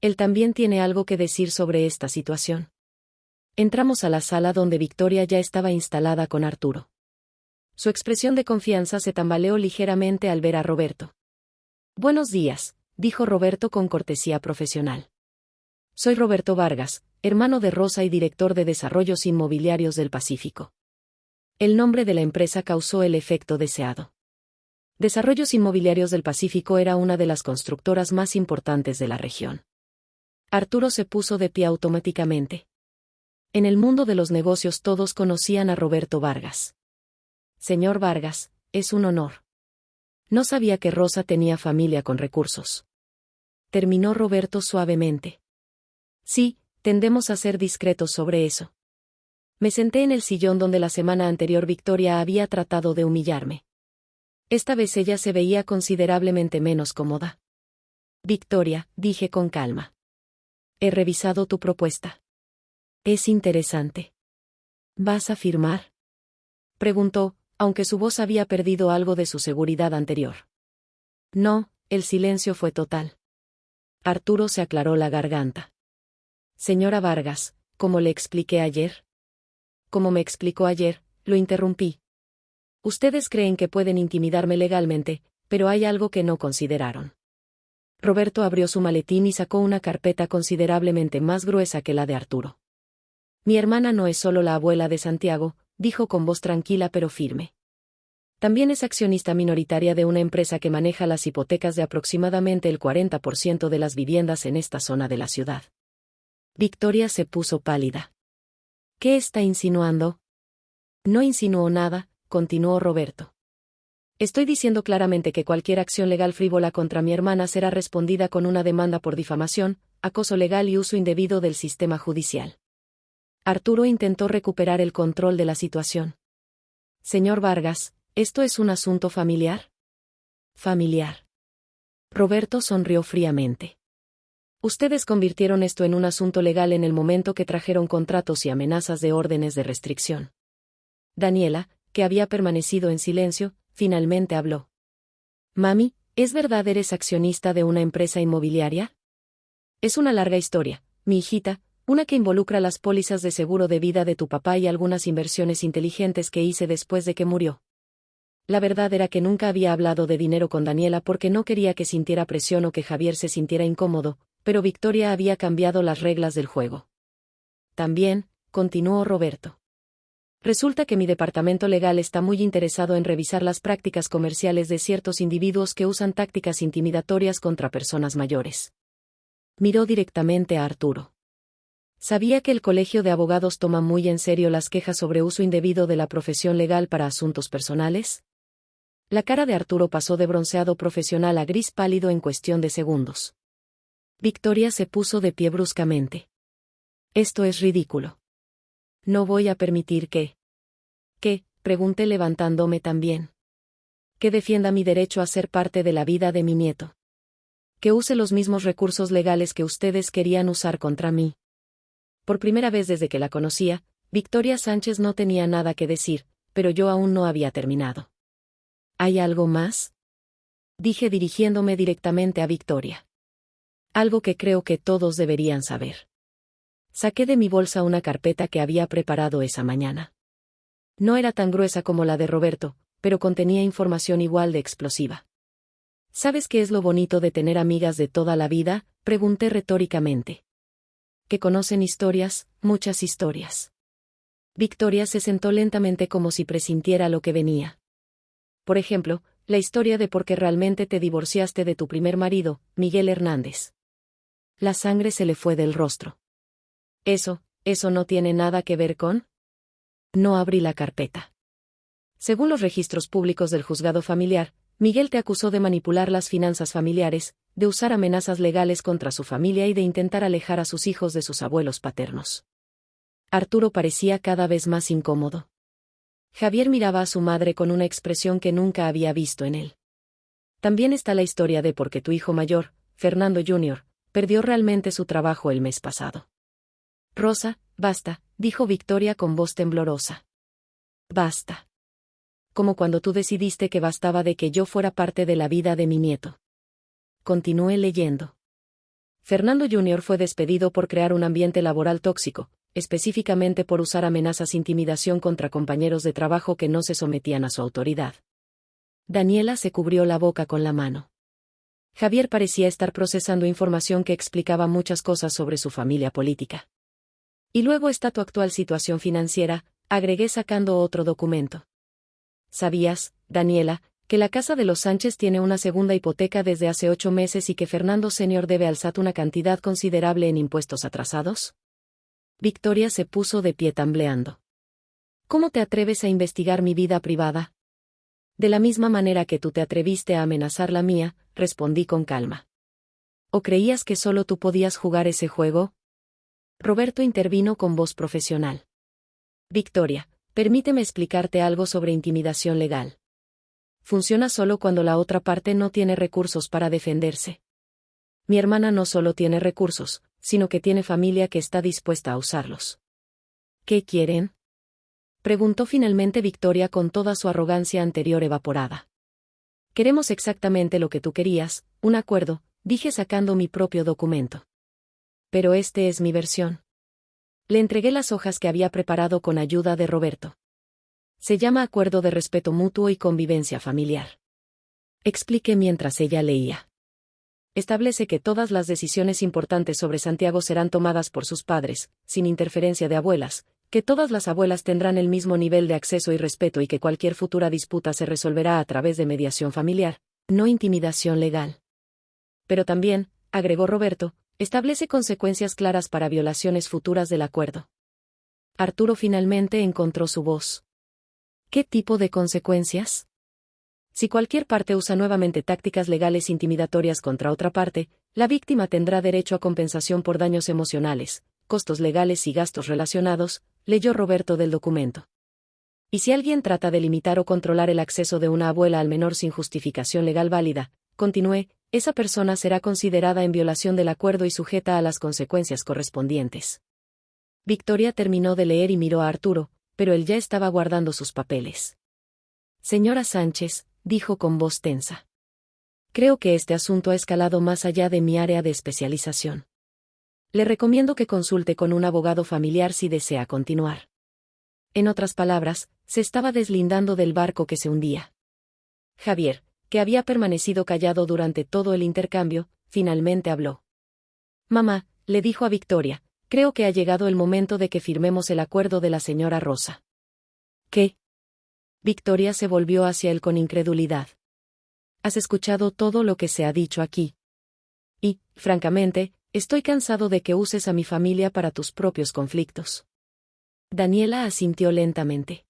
Él también tiene algo que decir sobre esta situación. Entramos a la sala donde Victoria ya estaba instalada con Arturo. Su expresión de confianza se tambaleó ligeramente al ver a Roberto. Buenos días, dijo Roberto con cortesía profesional. Soy Roberto Vargas, hermano de Rosa y director de Desarrollos Inmobiliarios del Pacífico. El nombre de la empresa causó el efecto deseado. Desarrollos Inmobiliarios del Pacífico era una de las constructoras más importantes de la región. Arturo se puso de pie automáticamente. En el mundo de los negocios todos conocían a Roberto Vargas. Señor Vargas, es un honor. No sabía que Rosa tenía familia con recursos. Terminó Roberto suavemente. Sí, tendemos a ser discretos sobre eso. Me senté en el sillón donde la semana anterior Victoria había tratado de humillarme. Esta vez ella se veía considerablemente menos cómoda. Victoria, dije con calma. He revisado tu propuesta. Es interesante. ¿Vas a firmar? Preguntó, aunque su voz había perdido algo de su seguridad anterior. No, el silencio fue total. Arturo se aclaró la garganta. Señora Vargas, ¿cómo le expliqué ayer? Como me explicó ayer, lo interrumpí. Ustedes creen que pueden intimidarme legalmente, pero hay algo que no consideraron. Roberto abrió su maletín y sacó una carpeta considerablemente más gruesa que la de Arturo. Mi hermana no es solo la abuela de Santiago, dijo con voz tranquila pero firme. También es accionista minoritaria de una empresa que maneja las hipotecas de aproximadamente el 40% de las viviendas en esta zona de la ciudad. Victoria se puso pálida. ¿Qué está insinuando? No insinuó nada, continuó Roberto. Estoy diciendo claramente que cualquier acción legal frívola contra mi hermana será respondida con una demanda por difamación, acoso legal y uso indebido del sistema judicial. Arturo intentó recuperar el control de la situación. Señor Vargas, ¿esto es un asunto familiar? Familiar. Roberto sonrió fríamente. Ustedes convirtieron esto en un asunto legal en el momento que trajeron contratos y amenazas de órdenes de restricción. Daniela, que había permanecido en silencio, finalmente habló. Mami, ¿es verdad eres accionista de una empresa inmobiliaria? Es una larga historia, mi hijita, una que involucra las pólizas de seguro de vida de tu papá y algunas inversiones inteligentes que hice después de que murió. La verdad era que nunca había hablado de dinero con Daniela porque no quería que sintiera presión o que Javier se sintiera incómodo, pero Victoria había cambiado las reglas del juego. También, continuó Roberto. Resulta que mi departamento legal está muy interesado en revisar las prácticas comerciales de ciertos individuos que usan tácticas intimidatorias contra personas mayores. Miró directamente a Arturo. ¿Sabía que el Colegio de Abogados toma muy en serio las quejas sobre uso indebido de la profesión legal para asuntos personales? La cara de Arturo pasó de bronceado profesional a gris pálido en cuestión de segundos. Victoria se puso de pie bruscamente. Esto es ridículo. No voy a permitir que... ¿Qué? Pregunté levantándome también. Que defienda mi derecho a ser parte de la vida de mi nieto. Que use los mismos recursos legales que ustedes querían usar contra mí. Por primera vez desde que la conocía, Victoria Sánchez no tenía nada que decir, pero yo aún no había terminado. ¿Hay algo más? Dije dirigiéndome directamente a Victoria. Algo que creo que todos deberían saber. Saqué de mi bolsa una carpeta que había preparado esa mañana. No era tan gruesa como la de Roberto, pero contenía información igual de explosiva. ¿Sabes qué es lo bonito de tener amigas de toda la vida?, pregunté retóricamente. Que conocen historias, muchas historias. Victoria se sentó lentamente como si presintiera lo que venía. Por ejemplo, la historia de por qué realmente te divorciaste de tu primer marido, Miguel Hernández. La sangre se le fue del rostro. ¿Eso no tiene nada que ver con? No abrí la carpeta. Según los registros públicos del juzgado familiar, Miguel te acusó de manipular las finanzas familiares, de usar amenazas legales contra su familia y de intentar alejar a sus hijos de sus abuelos paternos. Arturo parecía cada vez más incómodo. Javier miraba a su madre con una expresión que nunca había visto en él. También está la historia de por qué tu hijo mayor, Fernando Jr., perdió realmente su trabajo el mes pasado. Rosa, basta, dijo Victoria con voz temblorosa. Basta. Como cuando tú decidiste que bastaba de que yo fuera parte de la vida de mi nieto. Continué leyendo. Fernando Jr. fue despedido por crear un ambiente laboral tóxico, específicamente por usar amenazas e intimidación contra compañeros de trabajo que no se sometían a su autoridad. Daniela se cubrió la boca con la mano. Javier parecía estar procesando información que explicaba muchas cosas sobre su familia política. Y luego está tu actual situación financiera, agregué sacando otro documento. ¿Sabías, Daniela, que la casa de los Sánchez tiene una segunda hipoteca desde hace 8 meses y que Fernando Sr. debe al SAT una cantidad considerable en impuestos atrasados? Victoria se puso de pie tambaleando. ¿Cómo te atreves a investigar mi vida privada? De la misma manera que tú te atreviste a amenazar la mía, respondí con calma. ¿O creías que solo tú podías jugar ese juego? Roberto intervino con voz profesional. Victoria, permíteme explicarte algo sobre intimidación legal. Funciona solo cuando la otra parte no tiene recursos para defenderse. Mi hermana no solo tiene recursos, sino que tiene familia que está dispuesta a usarlos. ¿Qué quieren? Preguntó finalmente Victoria con toda su arrogancia anterior evaporada. Queremos exactamente lo que tú querías, un acuerdo, dije sacando mi propio documento. Pero este es mi versión. Le entregué las hojas que había preparado con ayuda de Roberto. Se llama Acuerdo de Respeto Mutuo y Convivencia Familiar. Expliqué mientras ella leía. Establece que todas las decisiones importantes sobre Santiago serán tomadas por sus padres, sin interferencia de abuelas, que todas las abuelas tendrán el mismo nivel de acceso y respeto y que cualquier futura disputa se resolverá a través de mediación familiar, no intimidación legal. Pero también, agregó Roberto, establece consecuencias claras para violaciones futuras del acuerdo. Arturo finalmente encontró su voz. ¿Qué tipo de consecuencias? Si cualquier parte usa nuevamente tácticas legales intimidatorias contra otra parte, la víctima tendrá derecho a compensación por daños emocionales, costos legales y gastos relacionados, leyó Roberto del documento. Y si alguien trata de limitar o controlar el acceso de una abuela al menor sin justificación legal válida, continué, esa persona será considerada en violación del acuerdo y sujeta a las consecuencias correspondientes. Victoria terminó de leer y miró a Arturo, pero él ya estaba guardando sus papeles. Señora Sánchez, dijo con voz tensa. Creo que este asunto ha escalado más allá de mi área de especialización. Le recomiendo que consulte con un abogado familiar si desea continuar. En otras palabras, se estaba deslindando del barco que se hundía. Javier, que había permanecido callado durante todo el intercambio, finalmente habló. Mamá, le dijo a Victoria, creo que ha llegado el momento de que firmemos el acuerdo de la señora Rosa. ¿Qué? Victoria se volvió hacia él con incredulidad. Has escuchado todo lo que se ha dicho aquí. Y, francamente, estoy cansado de que uses a mi familia para tus propios conflictos. Daniela asintió lentamente.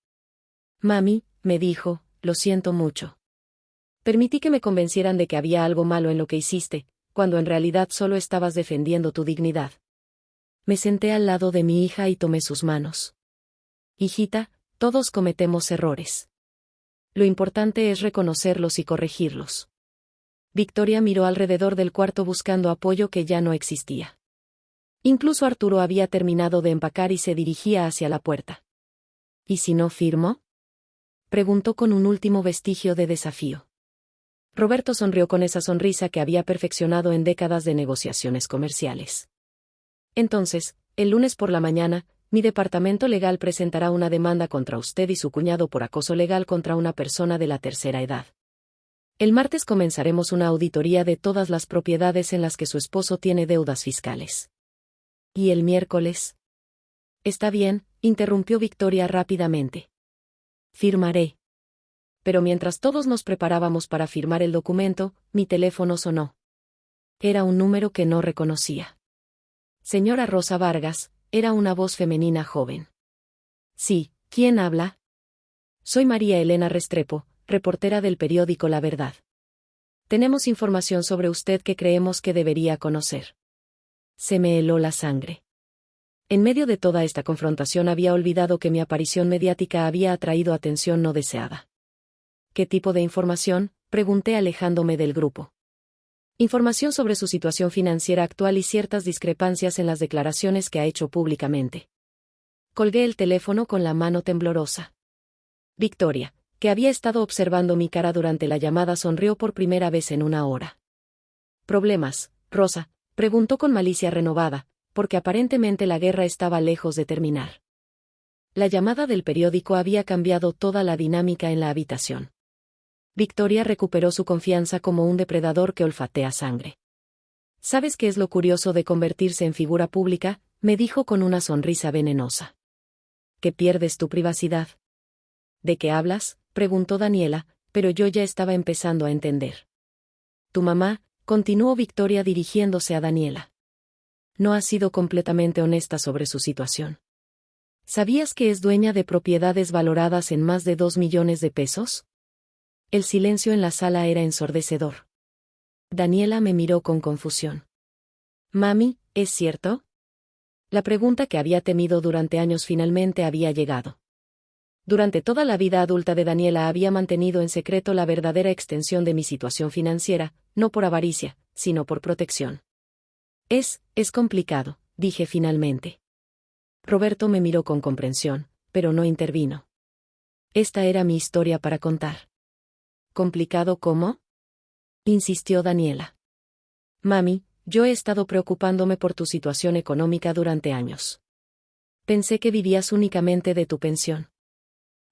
Mami, me dijo, lo siento mucho. Permití que me convencieran de que había algo malo en lo que hiciste, cuando en realidad solo estabas defendiendo tu dignidad. Me senté al lado de mi hija y tomé sus manos. Hijita, todos cometemos errores. Lo importante es reconocerlos y corregirlos. Victoria miró alrededor del cuarto buscando apoyo que ya no existía. Incluso Arturo había terminado de empacar y se dirigía hacia la puerta. ¿Y si no firmo? Preguntó con un último vestigio de desafío. Roberto sonrió con esa sonrisa que había perfeccionado en décadas de negociaciones comerciales. Entonces, el lunes por la mañana, mi departamento legal presentará una demanda contra usted y su cuñado por acoso legal contra una persona de la tercera edad. El martes comenzaremos una auditoría de todas las propiedades en las que su esposo tiene deudas fiscales. ¿Y el miércoles? Está bien, interrumpió Victoria rápidamente. Firmaré. Pero mientras todos nos preparábamos para firmar el documento, mi teléfono sonó. Era un número que no reconocía. Señora Rosa Vargas, era una voz femenina joven. Sí, ¿quién habla? Soy María Elena Restrepo, reportera del periódico La Verdad. Tenemos información sobre usted que creemos que debería conocer. Se me heló la sangre. En medio de toda esta confrontación había olvidado que mi aparición mediática había atraído atención no deseada. ¿Qué tipo de información?, pregunté alejándome del grupo. Información sobre su situación financiera actual y ciertas discrepancias en las declaraciones que ha hecho públicamente. Colgué el teléfono con la mano temblorosa. Victoria, que había estado observando mi cara durante la llamada, sonrió por primera vez en una hora. ¿Problemas, Rosa?, preguntó con malicia renovada, porque aparentemente la guerra estaba lejos de terminar. La llamada del periódico había cambiado toda la dinámica en la habitación. Victoria recuperó su confianza como un depredador que olfatea sangre. ¿Sabes qué es lo curioso de convertirse en figura pública?, me dijo con una sonrisa venenosa. ¿Que pierdes tu privacidad? ¿De qué hablas?, preguntó Daniela, pero yo ya estaba empezando a entender. Tu mamá, continuó Victoria dirigiéndose a Daniela. No ha sido completamente honesta sobre su situación. ¿Sabías que es dueña de propiedades valoradas en más de 2 millones de pesos? El silencio en la sala era ensordecedor. Daniela me miró con confusión. Mami, ¿es cierto? La pregunta que había temido durante años finalmente había llegado. Durante toda la vida adulta de Daniela había mantenido en secreto la verdadera extensión de mi situación financiera, no por avaricia, sino por protección. Es complicado, dije finalmente. Roberto me miró con comprensión, pero no intervino. Esta era mi historia para contar. ¿Complicado cómo? Insistió Daniela. Mami, yo he estado preocupándome por tu situación económica durante años. Pensé que vivías únicamente de tu pensión.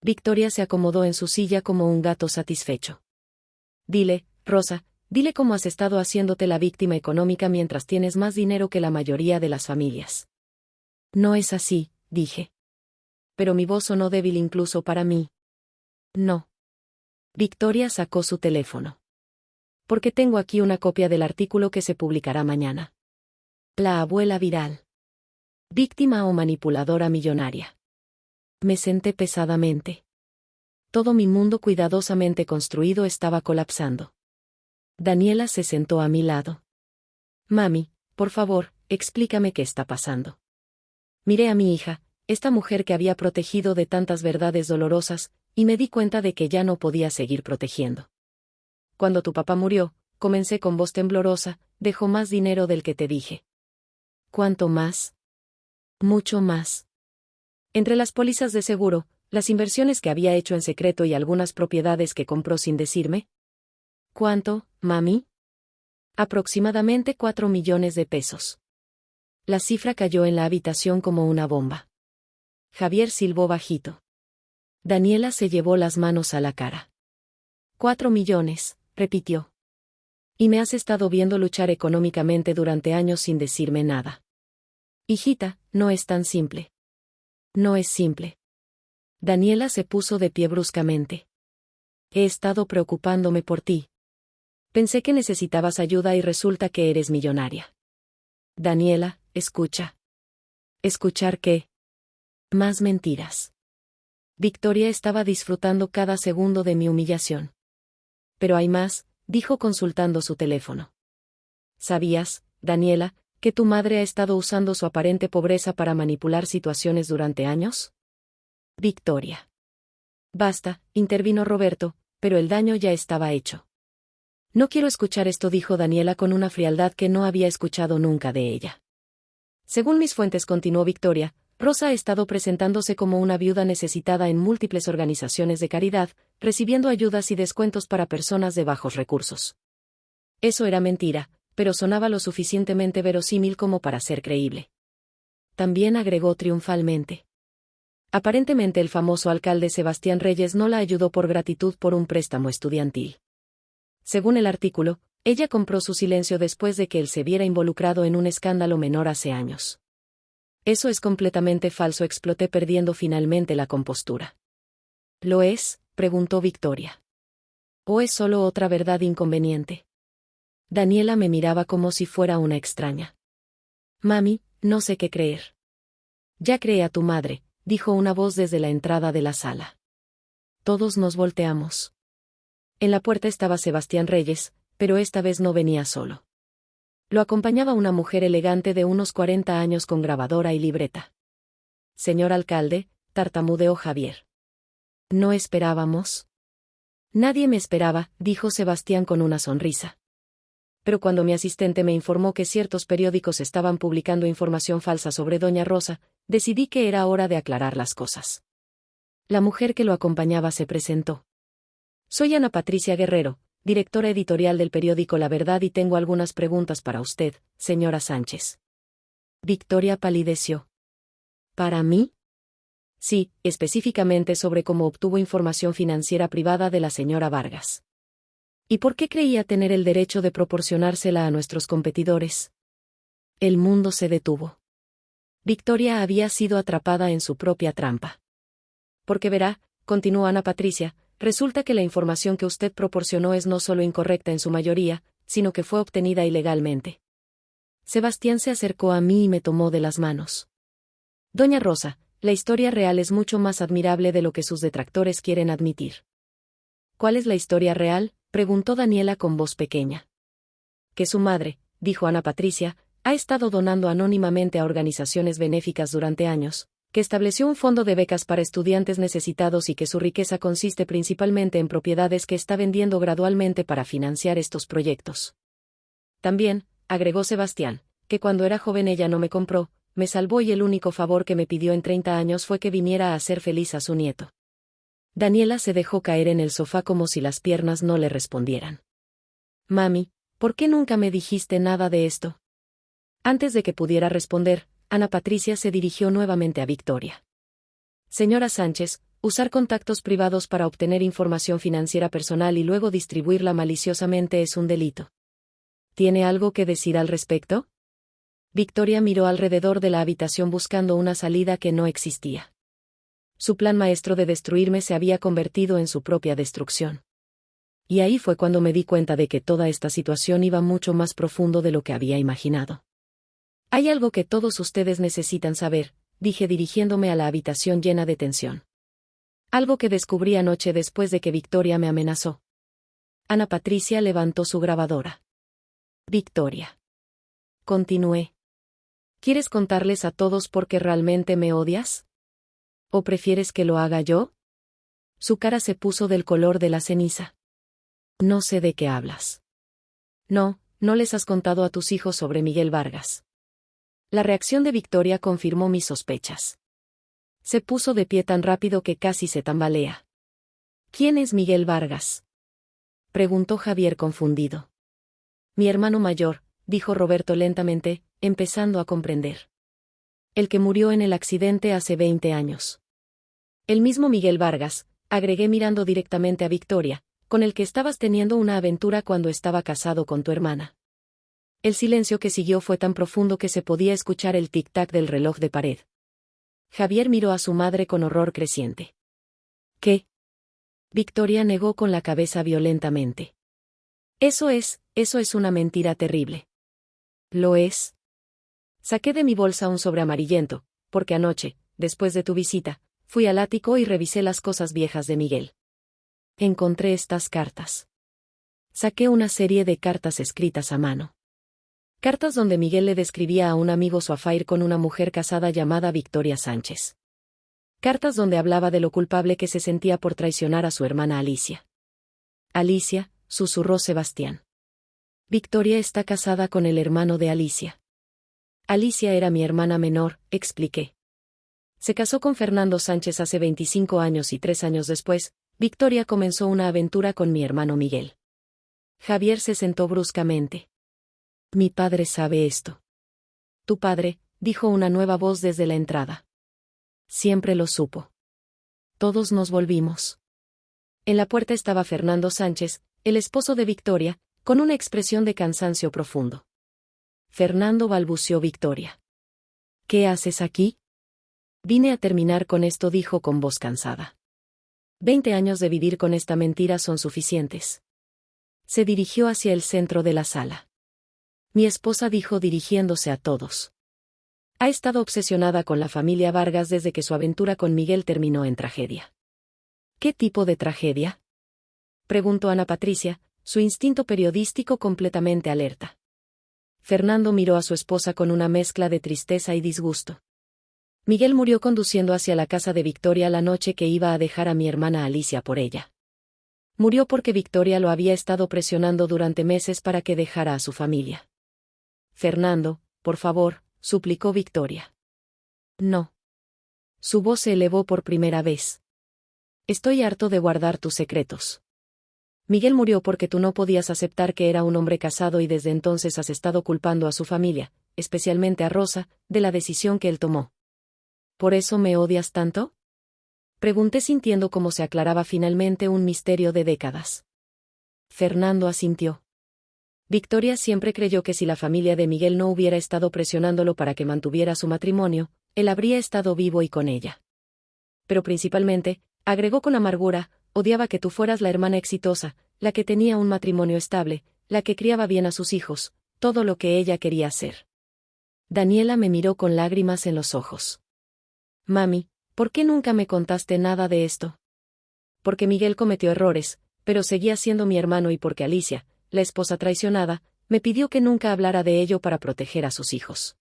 Victoria se acomodó en su silla como un gato satisfecho. Dile, Rosa, dile cómo has estado haciéndote la víctima económica mientras tienes más dinero que la mayoría de las familias. No es así, dije. Pero mi voz sonó débil incluso para mí. No. Victoria sacó su teléfono. Porque tengo aquí una copia del artículo que se publicará mañana. La abuela viral. Víctima o manipuladora millonaria. Me senté pesadamente. Todo mi mundo cuidadosamente construido estaba colapsando. Daniela se sentó a mi lado. Mami, por favor, explícame qué está pasando. Miré a mi hija, esta mujer que había protegido de tantas verdades dolorosas, y me di cuenta de que ya no podía seguir protegiendo. Cuando tu papá murió, comencé con voz temblorosa, dejó más dinero del que te dije. ¿Cuánto más? Mucho más. Entre las pólizas de seguro, las inversiones que había hecho en secreto y algunas propiedades que compró sin decirme. ¿Cuánto, mami? Aproximadamente 4 millones de pesos. La cifra cayó en la habitación como una bomba. Javier silbó bajito. Daniela se llevó las manos a la cara. 4 millones, repitió. Y me has estado viendo luchar económicamente durante años sin decirme nada. Hijita, no es tan simple. No es simple. Daniela se puso de pie bruscamente. He estado preocupándome por ti. Pensé que necesitabas ayuda y resulta que eres millonaria. Daniela, escucha. ¿Escuchar qué? Más mentiras. Victoria estaba disfrutando cada segundo de mi humillación. Pero hay más, dijo consultando su teléfono. ¿Sabías, Daniela, que tu madre ha estado usando su aparente pobreza para manipular situaciones durante años? Victoria. Basta, intervino Roberto, pero el daño ya estaba hecho. No quiero escuchar esto, dijo Daniela con una frialdad que no había escuchado nunca de ella. Según mis fuentes, continuó Victoria, Rosa ha estado presentándose como una viuda necesitada en múltiples organizaciones de caridad, recibiendo ayudas y descuentos para personas de bajos recursos. Eso era mentira, pero sonaba lo suficientemente verosímil como para ser creíble. También agregó triunfalmente. Aparentemente el famoso alcalde Sebastián Reyes no la ayudó por gratitud por un préstamo estudiantil. Según el artículo, ella compró su silencio después de que él se viera involucrado en un escándalo menor hace años. Eso es completamente falso, exploté perdiendo finalmente la compostura. ¿Lo es?, preguntó Victoria. ¿O es solo otra verdad inconveniente? Daniela me miraba como si fuera una extraña. Mami, no sé qué creer. Ya creé a tu madre, dijo una voz desde la entrada de la sala. Todos nos volteamos. En la puerta estaba Sebastián Reyes, pero esta vez no venía solo. Lo acompañaba una mujer elegante de unos 40 años con grabadora y libreta. Señor alcalde, tartamudeó Javier. ¿No esperábamos? Nadie me esperaba, dijo Sebastián con una sonrisa. Pero cuando mi asistente me informó que ciertos periódicos estaban publicando información falsa sobre Doña Rosa, decidí que era hora de aclarar las cosas. La mujer que lo acompañaba se presentó. Soy Ana Patricia Guerrero, directora editorial del periódico La Verdad, y tengo algunas preguntas para usted, señora Sánchez. Victoria palideció. ¿Para mí? Sí, específicamente sobre cómo obtuvo información financiera privada de la señora Vargas. ¿Y por qué creía tener el derecho de proporcionársela a nuestros competidores? El mundo se detuvo. Victoria había sido atrapada en su propia trampa. Porque verá, continuó Ana Patricia, resulta que la información que usted proporcionó es no solo incorrecta en su mayoría, sino que fue obtenida ilegalmente. Sebastián se acercó a mí y me tomó de las manos. Doña Rosa, la historia real es mucho más admirable de lo que sus detractores quieren admitir. ¿Cuál es la historia real?, preguntó Daniela con voz pequeña. Que su madre, dijo Ana Patricia, ha estado donando anónimamente a organizaciones benéficas durante años, que estableció un fondo de becas para estudiantes necesitados y que su riqueza consiste principalmente en propiedades que está vendiendo gradualmente para financiar estos proyectos. También, agregó Sebastián, que cuando era joven ella no me compró, me salvó y el único favor que me pidió en 30 años fue que viniera a hacer feliz a su nieto. Daniela se dejó caer en el sofá como si las piernas no le respondieran. Mami, ¿por qué nunca me dijiste nada de esto? Antes de que pudiera responder, Ana Patricia se dirigió nuevamente a Victoria. Señora Sánchez, usar contactos privados para obtener información financiera personal y luego distribuirla maliciosamente es un delito. ¿Tiene algo que decir al respecto? Victoria miró alrededor de la habitación buscando una salida que no existía. Su plan maestro de destruirme se había convertido en su propia destrucción. Y ahí fue cuando me di cuenta de que toda esta situación iba mucho más profundo de lo que había imaginado. Hay algo que todos ustedes necesitan saber, dije dirigiéndome a la habitación llena de tensión. Algo que descubrí anoche después de que Victoria me amenazó. Ana Patricia levantó su grabadora. Victoria. Continué. ¿Quieres contarles a todos por qué realmente me odias? ¿O prefieres que lo haga yo? Su cara se puso del color de la ceniza. No sé de qué hablas. No, no les has contado a tus hijos sobre Miguel Vargas. La reacción de Victoria confirmó mis sospechas. Se puso de pie tan rápido que casi se tambalea. ¿Quién es Miguel Vargas? Preguntó Javier confundido. Mi hermano mayor, dijo Roberto lentamente, empezando a comprender. El que murió en el accidente hace 20 años. El mismo Miguel Vargas, agregué mirando directamente a Victoria, con el que estabas teniendo una aventura cuando estaba casado con tu hermana. El silencio que siguió fue tan profundo que se podía escuchar el tic-tac del reloj de pared. Javier miró a su madre con horror creciente. ¿Qué? Victoria negó con la cabeza violentamente. Eso es una mentira terrible. ¿Lo es? Saqué de mi bolsa un sobre amarillento, porque anoche, después de tu visita, fui al ático y revisé las cosas viejas de Miguel. Encontré estas cartas. Saqué una serie de cartas escritas a mano. Cartas donde Miguel le describía a un amigo su affair con una mujer casada llamada Victoria Sánchez. Cartas donde hablaba de lo culpable que se sentía por traicionar a su hermana Alicia. Alicia, susurró Sebastián. Victoria está casada con el hermano de Alicia. Alicia era mi hermana menor, expliqué. Se casó con Fernando Sánchez hace 25 años y 3 años después, Victoria comenzó una aventura con mi hermano Miguel. Javier se sentó bruscamente. Mi padre sabe esto. Tu padre, dijo una nueva voz desde la entrada. Siempre lo supo. Todos nos volvimos. En la puerta estaba Fernando Sánchez, el esposo de Victoria, con una expresión de cansancio profundo. Fernando, balbuceó Victoria. ¿Qué haces aquí? Vine a terminar con esto, dijo con voz cansada. 20 años de vivir con esta mentira son suficientes. Se dirigió hacia el centro de la sala. Mi esposa dijo dirigiéndose a todos. Ha estado obsesionada con la familia Vargas desde que su aventura con Miguel terminó en tragedia. ¿Qué tipo de tragedia? Preguntó Ana Patricia, su instinto periodístico completamente alerta. Fernando miró a su esposa con una mezcla de tristeza y disgusto. Miguel murió conduciendo hacia la casa de Victoria la noche que iba a dejar a mi hermana Alicia por ella. Murió porque Victoria lo había estado presionando durante meses para que dejara a su familia. Fernando, por favor, suplicó Victoria. No. Su voz se elevó por primera vez. Estoy harto de guardar tus secretos. Miguel murió porque tú no podías aceptar que era un hombre casado y desde entonces has estado culpando a su familia, especialmente a Rosa, de la decisión que él tomó. ¿Por eso me odias tanto? Pregunté sintiendo cómo se aclaraba finalmente un misterio de décadas. Fernando asintió. Victoria siempre creyó que si la familia de Miguel no hubiera estado presionándolo para que mantuviera su matrimonio, él habría estado vivo y con ella. Pero principalmente, agregó con amargura, odiaba que tú fueras la hermana exitosa, la que tenía un matrimonio estable, la que criaba bien a sus hijos, todo lo que ella quería hacer. Daniela me miró con lágrimas en los ojos. Mami, ¿por qué nunca me contaste nada de esto? Porque Miguel cometió errores, pero seguía siendo mi hermano y porque Alicia, la esposa traicionada, me pidió que nunca hablara de ello para proteger a sus hijos.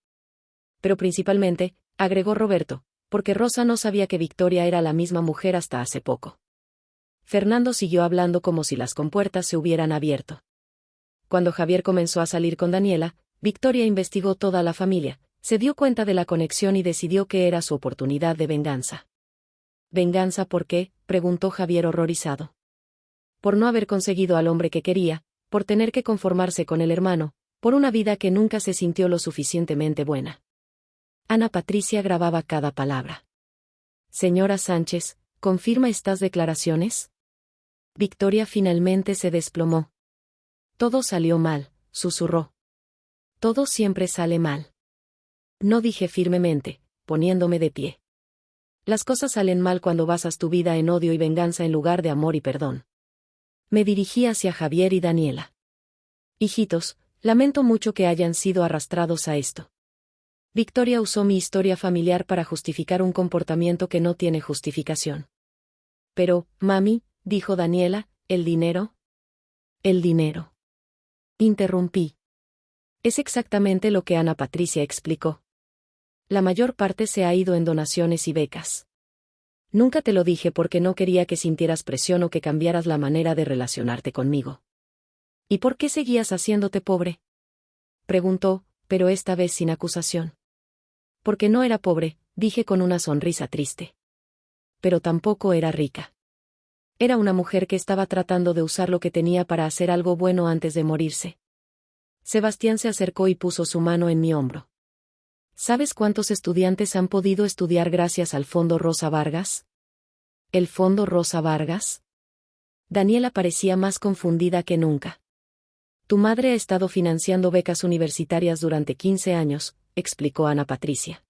Pero principalmente, agregó Roberto, porque Rosa no sabía que Victoria era la misma mujer hasta hace poco. Fernando siguió hablando como si las compuertas se hubieran abierto. Cuando Javier comenzó a salir con Daniela, Victoria investigó toda la familia, se dio cuenta de la conexión y decidió que era su oportunidad de venganza. ¿Venganza por qué? preguntó Javier horrorizado. Por no haber conseguido al hombre que quería, por tener que conformarse con el hermano, por una vida que nunca se sintió lo suficientemente buena. Ana Patricia grababa cada palabra. Señora Sánchez, ¿confirma estas declaraciones? Victoria finalmente se desplomó. Todo salió mal, susurró. Todo siempre sale mal. No, dije firmemente, poniéndome de pie. Las cosas salen mal cuando basas tu vida en odio y venganza en lugar de amor y perdón. Me dirigí hacia Javier y Daniela. Hijitos, lamento mucho que hayan sido arrastrados a esto. Victoria usó mi historia familiar para justificar un comportamiento que no tiene justificación. Pero, mami, dijo Daniela, ¿el dinero? El dinero. Interrumpí. Es exactamente lo que Ana Patricia explicó. La mayor parte se ha ido en donaciones y becas. Nunca te lo dije porque no quería que sintieras presión o que cambiaras la manera de relacionarte conmigo. ¿Y por qué seguías haciéndote pobre? Preguntó, pero esta vez sin acusación. Porque no era pobre, dije con una sonrisa triste. Pero tampoco era rica. Era una mujer que estaba tratando de usar lo que tenía para hacer algo bueno antes de morirse. Sebastián se acercó y puso su mano en mi hombro. ¿Sabes cuántos estudiantes han podido estudiar gracias al Fondo Rosa Vargas? ¿El Fondo Rosa Vargas? Daniela parecía más confundida que nunca. Tu madre ha estado financiando becas universitarias durante 15 años, explicó Ana Patricia.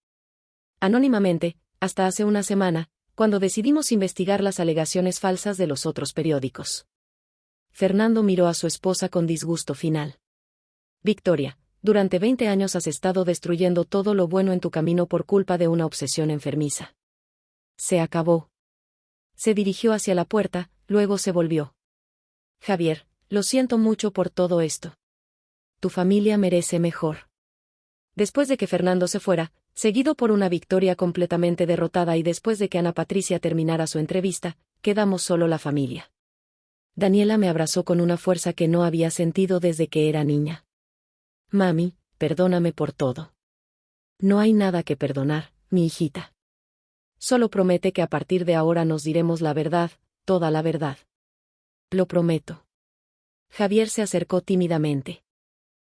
Anónimamente, hasta hace una semana, cuando decidimos investigar las alegaciones falsas de los otros periódicos. Fernando miró a su esposa con disgusto final. Victoria, durante 20 años has estado destruyendo todo lo bueno en tu camino por culpa de una obsesión enfermiza. Se acabó. Se dirigió hacia la puerta, luego se volvió. Javier, lo siento mucho por todo esto. Tu familia merece mejor. Después de que Fernando se fuera, seguido por una Victoria completamente derrotada y después de que Ana Patricia terminara su entrevista, quedamos solo la familia. Daniela me abrazó con una fuerza que no había sentido desde que era niña. Mami, perdóname por todo. No hay nada que perdonar, mi hijita. Solo promete que a partir de ahora nos diremos la verdad, toda la verdad. Lo prometo. Javier se acercó tímidamente.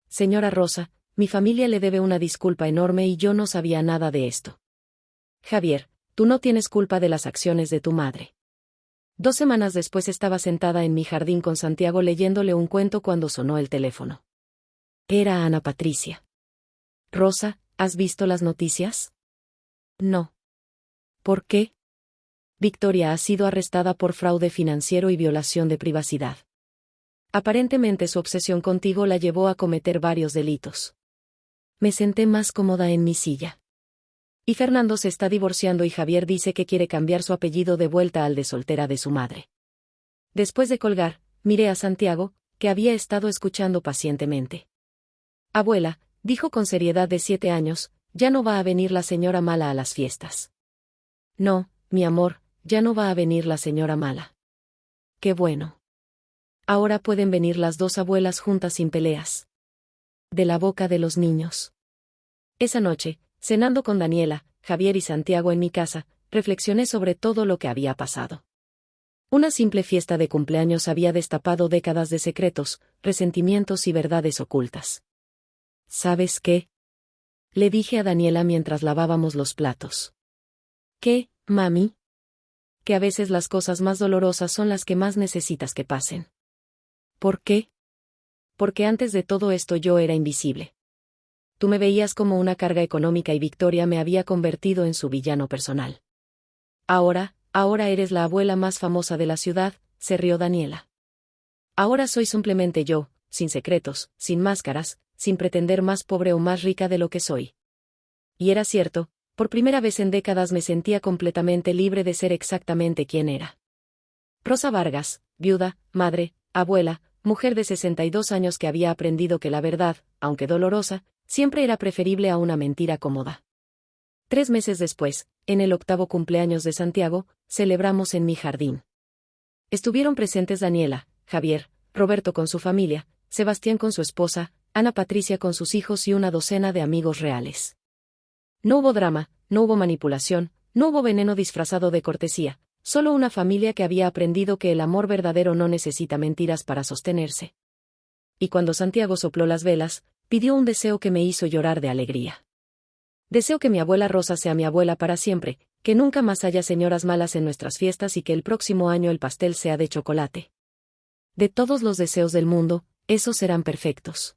Señora Rosa, mi familia le debe una disculpa enorme y yo no sabía nada de esto. Javier, tú no tienes culpa de las acciones de tu madre. 2 semanas después estaba sentada en mi jardín con Santiago leyéndole un cuento cuando sonó el teléfono. Era Ana Patricia. Rosa, ¿has visto las noticias? No. ¿Por qué? Victoria ha sido arrestada por fraude financiero y violación de privacidad. Aparentemente su obsesión contigo la llevó a cometer varios delitos. Me senté más cómoda en mi silla. Y Fernando se está divorciando y Javier dice que quiere cambiar su apellido de vuelta al de soltera de su madre. Después de colgar, miré a Santiago, que había estado escuchando pacientemente. Abuela, dijo con seriedad de 7 años, ya no va a venir la señora mala a las fiestas. No, mi amor, ya no va a venir la señora mala. Qué bueno. Ahora pueden venir las 2 abuelas juntas sin peleas. De la boca de los niños. Esa noche, cenando con Daniela, Javier y Santiago en mi casa, reflexioné sobre todo lo que había pasado. Una simple fiesta de cumpleaños había destapado décadas de secretos, resentimientos y verdades ocultas. ¿Sabes qué? Le dije a Daniela mientras lavábamos los platos. ¿Qué, mami? Que a veces las cosas más dolorosas son las que más necesitas que pasen. ¿Por qué? Porque antes de todo esto yo era invisible. Tú me veías como una carga económica y Victoria me había convertido en su villano personal. Ahora eres la abuela más famosa de la ciudad, se rió Daniela. Ahora soy simplemente yo, sin secretos, sin máscaras, sin pretender más pobre o más rica de lo que soy. Y era cierto, por primera vez en décadas me sentía completamente libre de ser exactamente quien era. Rosa Vargas, viuda, madre, abuela, mujer de 62 años que había aprendido que la verdad, aunque dolorosa, siempre era preferible a una mentira cómoda. 3 meses después, en el 8º cumpleaños de Santiago, celebramos en mi jardín. Estuvieron presentes Daniela, Javier, Roberto con su familia, Sebastián con su esposa, Ana Patricia con sus hijos y una docena de amigos reales. No hubo drama, no hubo manipulación, no hubo veneno disfrazado de cortesía, Solo una familia que había aprendido que el amor verdadero no necesita mentiras para sostenerse. Y cuando Santiago sopló las velas, pidió un deseo que me hizo llorar de alegría. Deseo que mi abuela Rosa sea mi abuela para siempre, que nunca más haya señoras malas en nuestras fiestas y que el próximo año el pastel sea de chocolate. De todos los deseos del mundo, esos serán perfectos.